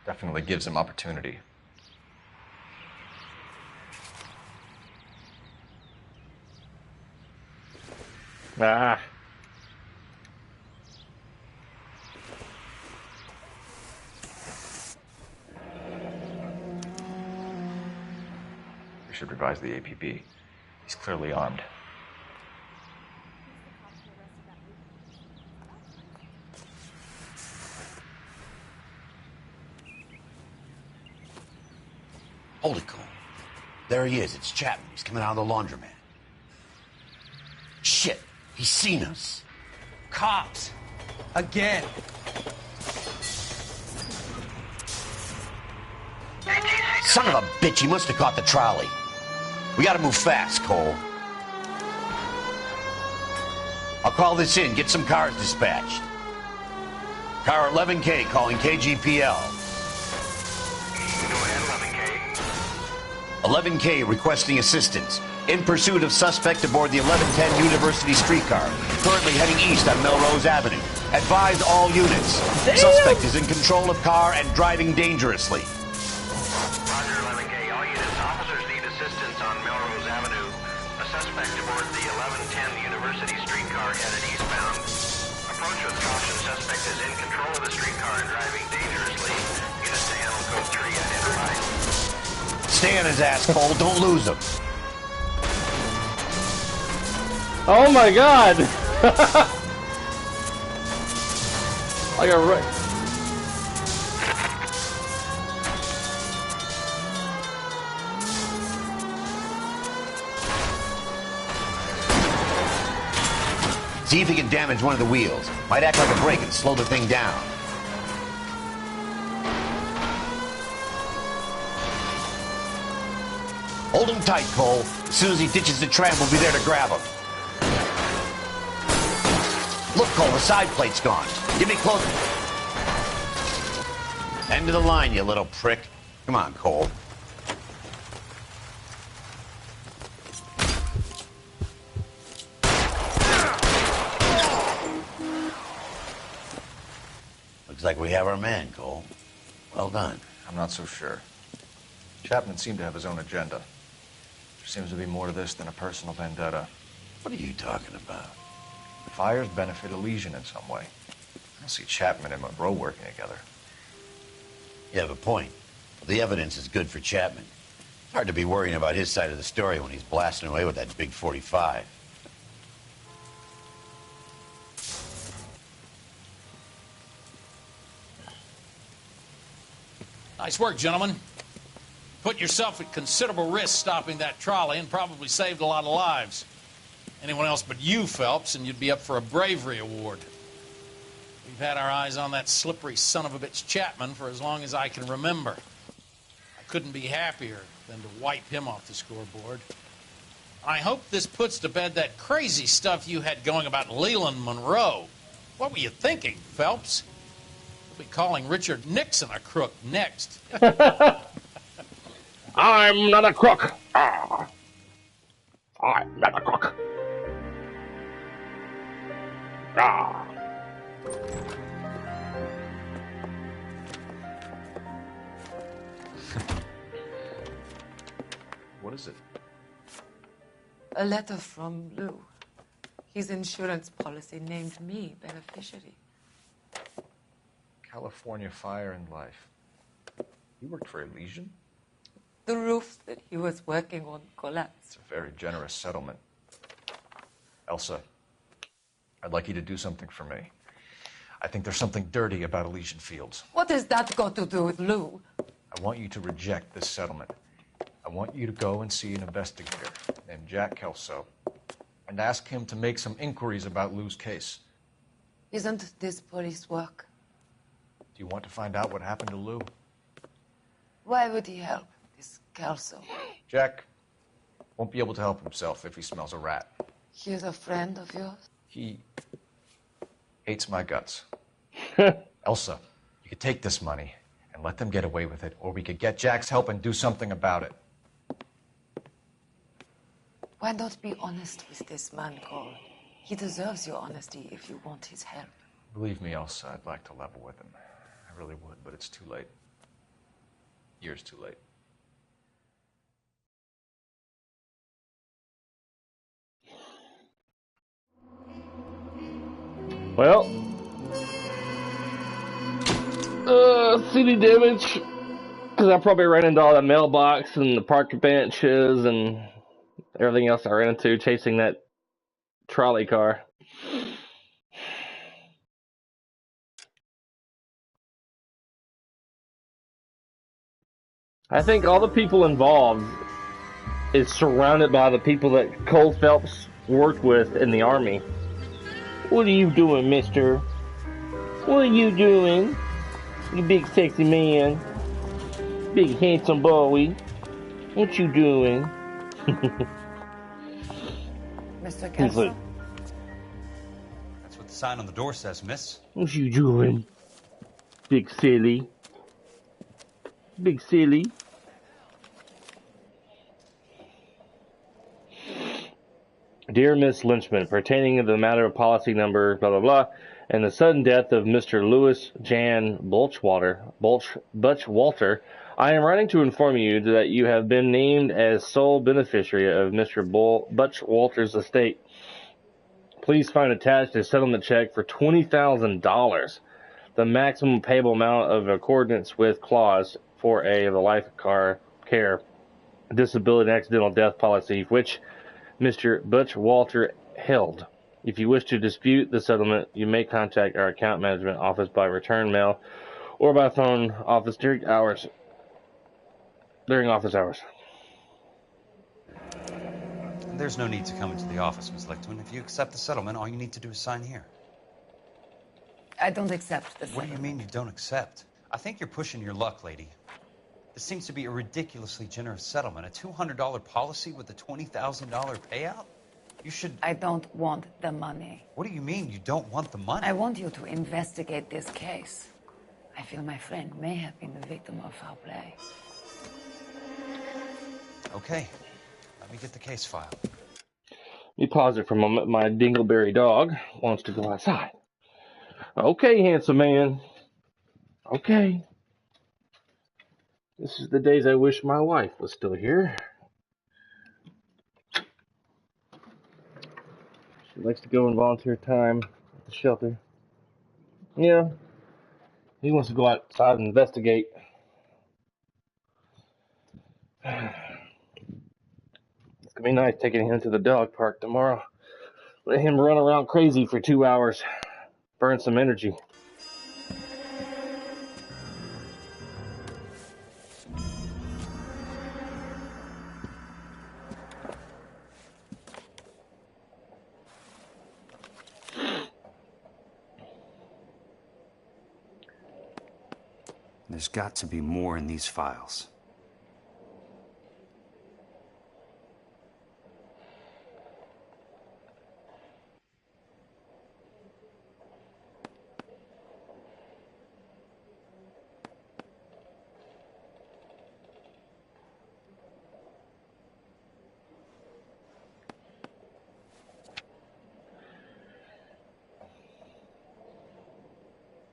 Definitely gives him opportunity. Ah. We should revise the APB. He's clearly armed. Hold it, Cole. There he is. It's Chapman. He's coming out of the laundromat. Shit. He's seen us. Cops. Again. Son of a bitch. He must have caught the trolley. We gotta move fast, Cole. I'll call this in. Get some cars dispatched. Car 11K calling KGPL. 11K requesting assistance. In pursuit of suspect aboard the 1110 University streetcar. Currently heading east on Melrose Avenue. Advise all units. Damn. Suspect is in control of car and driving dangerously. Roger, 11K. All units. Officers need assistance on Melrose Avenue. A suspect aboard the 1110 University streetcar headed eastbound. Approach with caution. Suspect is in control of the streetcar and driving dangerously. Units to handle code 3 identified. Stay on his ass, Cole. Don't lose him. Oh my god! I got right. See if he can damage one of the wheels. Might act like a brake and slow the thing down. Hold him tight, Cole. As soon as he ditches the tram, we'll be there to grab him. Look, Cole, the side plate's gone. Get me close. End of the line, you little prick. Come on, Cole. Looks like we have our man, Cole. Well done. I'm not so sure. Chapman seemed to have his own agenda. There seems to be more to this than a personal vendetta. What are you talking about? The fires benefit Elysian in some way. I don't see Chapman and Monroe working together. You have a point. The evidence is good for Chapman. Hard to be worrying about his side of the story when he's blasting away with that big 45. Nice work, gentlemen. Put yourself at considerable risk stopping that trolley and probably saved a lot of lives. Anyone else but you, Phelps, and you'd be up for a bravery award. We've had our eyes on that slippery son of a bitch Chapman for as long as I can remember. I couldn't be happier than to wipe him off the scoreboard. I hope this puts to bed that crazy stuff you had going about Leland Monroe. What were you thinking, Phelps? We'll be calling Richard Nixon a crook next. I'm not a crook. Ah. I'm not a crook. Ah. What is it? A letter from Lou. His insurance policy named me beneficiary. California Fire and Life. You worked for Elysian? The roof that he was working on collapsed. It's a very generous settlement. Elsa, I'd like you to do something for me. I think there's something dirty about Elysian Fields. What has that got to do with Lou? I want you to reject this settlement. I want you to go and see an investigator named Jack Kelso and ask him to make some inquiries about Lou's case. Isn't this police work? Do you want to find out what happened to Lou? Why would he help this Kelso? Jack won't be able to help himself if he smells a rat. He's a friend of yours? He hates my guts. Elsa, you could take this money and let them get away with it, or we could get Jack's help and do something about it. Why not be honest with this man, Cole? He deserves your honesty if you want his help. Believe me, Elsa, I'd like to level with him. I really would, but it's too late. Years too late. Well, CD damage, because I probably ran into all the mailbox and the park benches and everything else I ran into chasing that trolley car. I think all the people involved is surrounded by the people that Cole Phelps worked with in the Army. What are you doing, mister? What are you doing? You big sexy man. Big handsome boy. What you doing? Mr. Kelso? That's what the sign on the door says, miss. What you doing? Big silly. Big silly. Dear Miss Lynchman, pertaining to the matter of policy number blah blah blah, and the sudden death of Mr. Louis Jan Butchwalter, I am writing to inform you that you have been named as sole beneficiary of Mr. Butchwalter's estate. Please find attached a settlement check for $20,000, the maximum payable amount of accordance with clause 4A of the life care disability and accidental death policy, which Mr. Butchwalter held. If you wish to dispute the settlement, you may contact our account management office by return mail or by phone office during office hours. There's no need to come into the office, Miss Lichtman. If you accept the settlement, all you need to do is sign here. I don't accept the What do you mean you don't accept? I think you're pushing your luck, lady. This seems to be a ridiculously generous settlement. A $200 policy with a $20,000 payout? You should... I don't want the money. What do you mean you don't want the money? I want you to investigate this case. I feel my friend may have been the victim of foul play. Okay. Let me get the case file. Let me pause it for a moment. My dingleberry dog wants to go outside. Okay, handsome man. Okay. This is the days I wish my wife was still here. She likes to go and volunteer time at the shelter. Yeah. He wants to go outside and investigate. It's gonna be nice taking him to the dog park tomorrow. Let him run around crazy for 2 hours. Burn some energy. There's got to be more in these files.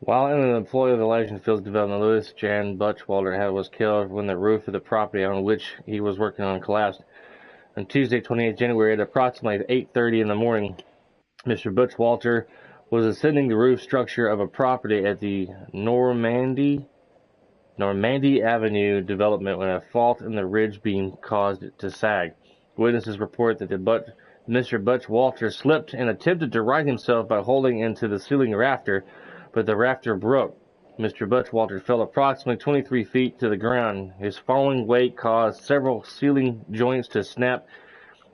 While an employee of the Legend Fields Development, Louis Jan Butchwalter was killed when the roof of the property on which he was working on collapsed. On Tuesday, 28 January, at approximately 8:30 in the morning, Mr. Butchwalter was ascending the roof structure of a property at the Normandy Avenue development when a fault in the ridge beam caused it to sag. Witnesses report that Mr. Butch Walter slipped and attempted to right himself by holding into the ceiling rafter, but the rafter broke. Mr. Butch Walter fell approximately 23 feet to the ground. His falling weight caused several ceiling joints to snap,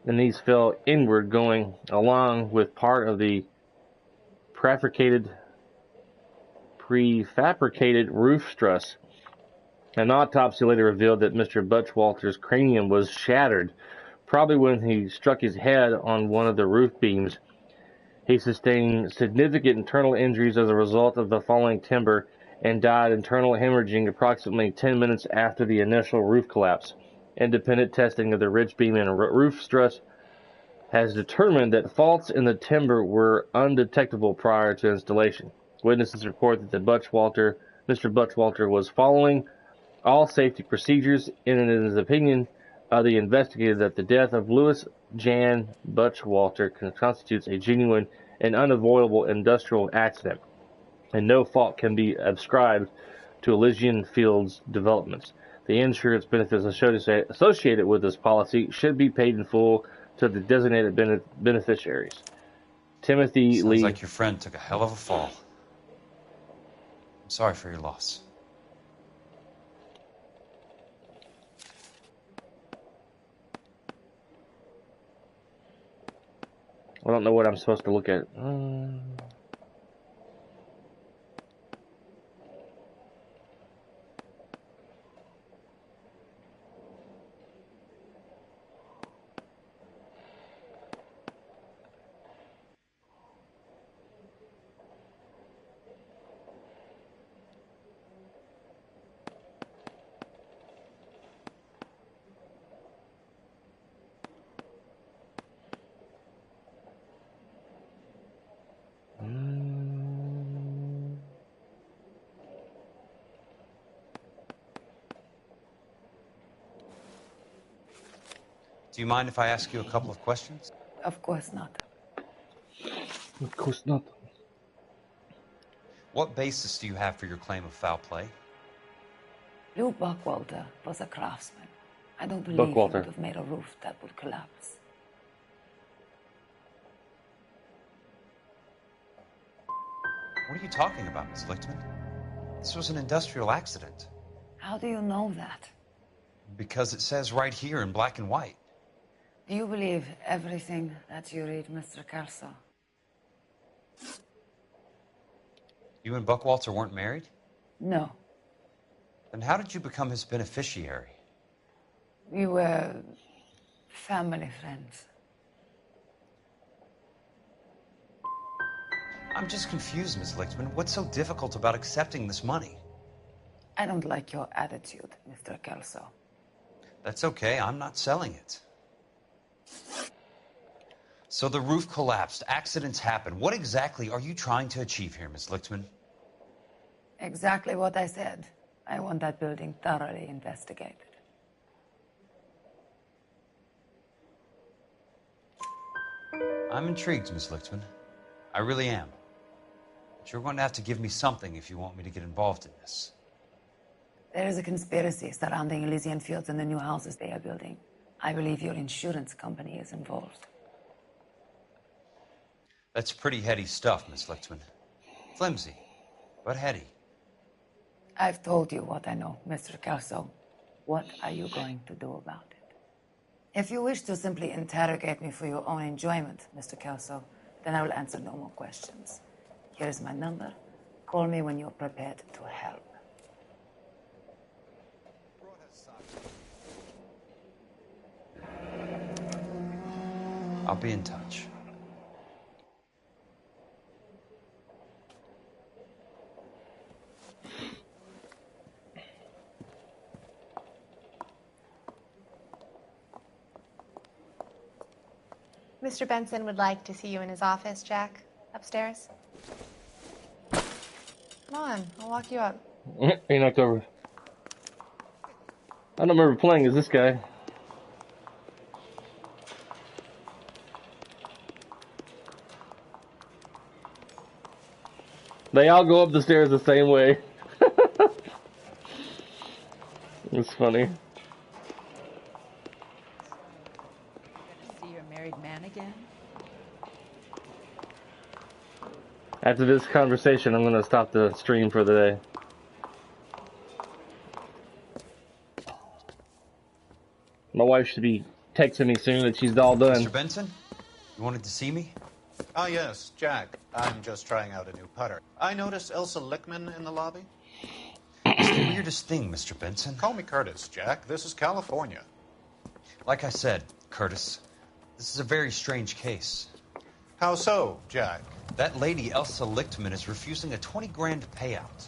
and these fell inward, going along with part of the prefabricated roof truss. An autopsy later revealed that Mr. Butch Walter's cranium was shattered, probably when he struck his head on one of the roof beams. He sustained significant internal injuries as a result of the falling timber and died internal hemorrhaging approximately 10 minutes after the initial roof collapse. Independent testing of the ridge beam and roof truss has determined that faults in the timber were undetectable prior to installation. Witnesses report that Mr. Butch Walter was following all safety procedures, and in his opinion of the investigator that the death of Louis Jan Butch Walter constitutes a genuine and unavoidable industrial accident, and no fault can be ascribed to Elysian Fields developments. The insurance benefits associated with this policy should be paid in full to the designated beneficiaries. Timothy Sounds Lee. like your friend took a hell of a fall. I'm sorry for your loss. I don't know what I'm supposed to look at. Do you mind if I ask you a couple of questions? Of course not. Of course not. What basis do you have for your claim of foul play? Lou Buckwalter was a craftsman. I don't believe he Buckwalter. would have made a roof that would collapse. What are you talking about, Miss Lichtman? This was an industrial accident. How do you know that? Because it says right here in black and white. Do you believe everything that you read, Mr. Kelso? You and Buckwalter weren't married? No. Then how did you become his beneficiary? We were family friends. I'm just confused, Miss Lichtman. What's so difficult about accepting this money? I don't like your attitude, Mr. Kelso. That's okay. I'm not selling it. So the roof collapsed. Accidents happen. What exactly are you trying to achieve here, Miss Lichtman? Exactly what I said. I want that building thoroughly investigated. I'm intrigued, Miss Lichtman. I really am. But you're going to have to give me something if you want me to get involved in this. There is a conspiracy surrounding Elysian Fields and the new houses they are building. I believe your insurance company is involved. That's pretty heady stuff, Miss Lichtman. Flimsy, but heady. I've told you what I know, Mr. Kelso. What are you going to do about it? If you wish to simply interrogate me for your own enjoyment, Mr. Kelso, then I will answer no more questions. Here is my number. Call me when you're prepared to help. I'll be in touch. Mr. Benson would like to see you in his office, Jack. Upstairs. Come on, I'll walk you up. He knocked over. I don't remember playing as this guy. They all go up the stairs the same way. It's funny. See your married man again? After this conversation, I'm going to stop the stream for the day. My wife should be texting me soon that she's all done. Mr. Benson, you wanted to see me? Ah, yes, Jack. I'm just trying out a new putter. I noticed Elsa Lickman in the lobby. It's the weirdest thing, Mr. Benson. Call me Curtis, Jack. This is California. Like I said, Curtis, this is a very strange case. How so, Jack? That lady, Elsa Lichtman, is refusing a 20 grand payout.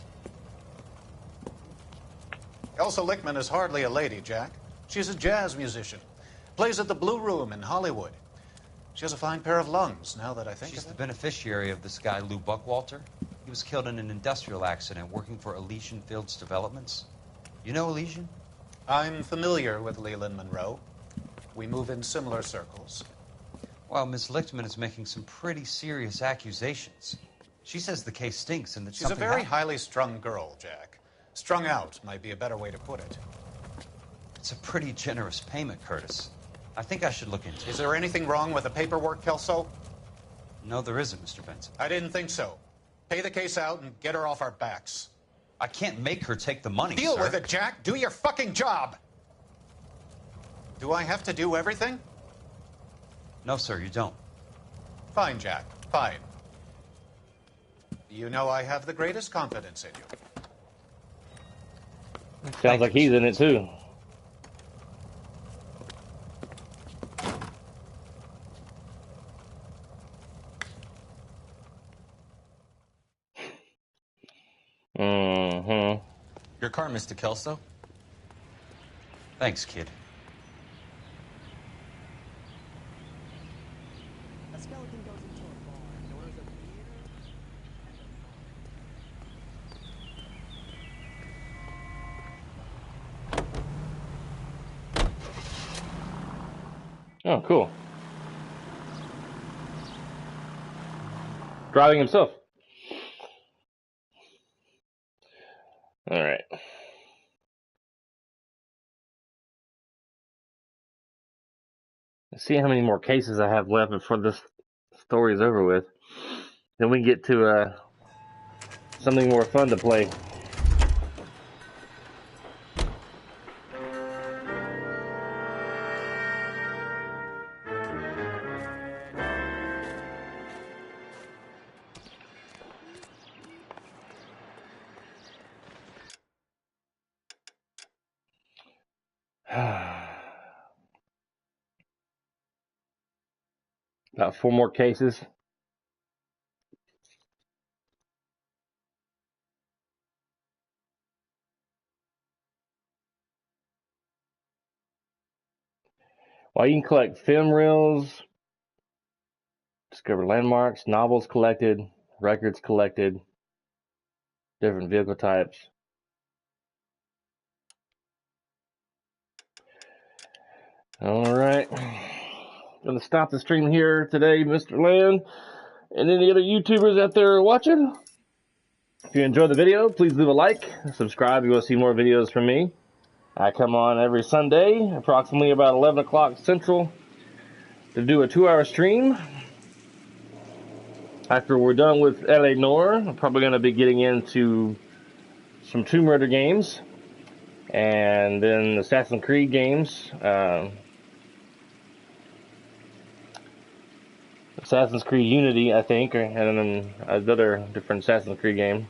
Elsa Lickman is hardly a lady, Jack. She's a jazz musician. Plays at the Blue Room in Hollywood. She has a fine pair of lungs, now that I think She's of the it. beneficiary of this guy, Lou Buckwalter. He was killed in an industrial accident working for Elysian Fields Developments. You know Elysian? I'm familiar with Leland Monroe. We move in similar circles. Well, Miss Lichtman is making some pretty serious accusations. She says the case stinks and that She's a very highly strung girl, Jack. Strung out might be a better way to put it. It's a pretty generous payment, Curtis. I think I should look into it. Is there anything wrong with the paperwork, Kelso? No, there isn't, Mr. Benson. I didn't think so. Pay the case out and get her off our backs. I can't make her take the money, Deal sir. with it, Jack. Do your fucking job. Do I have to do everything? No, sir, you don't. Fine, Jack. Fine. You know I have the greatest confidence in you. Sounds like he's in it too. Mm-hmm. Your car, Mr. Kelso. Thanks, kid. A skeleton goes into a bar. Orders a beer. Oh, cool. Driving himself. All right. Let's see how many more cases I have left before this story is over with. Then we can get to something more fun to play. About 4 more cases. Well, you can collect film reels, discover landmarks, novels collected, records collected, different vehicle types. All right. Gonna stop the stream here today, Mr. Land, and any other YouTubers out there watching. If you enjoyed the video, please leave a like, subscribe if you want to see more videos from me. I come on every Sunday, approximately about 11 o'clock Central, to do a 2-hour stream. After we're done with LA Noire, I'm probably going to be getting into some Tomb Raider games, and then Assassin's Creed games. Assassin's Creed Unity, I think, and then another different Assassin's Creed game.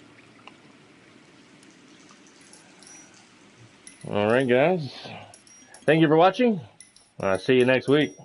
Alright, guys. Thank you for watching. I'll see you next week.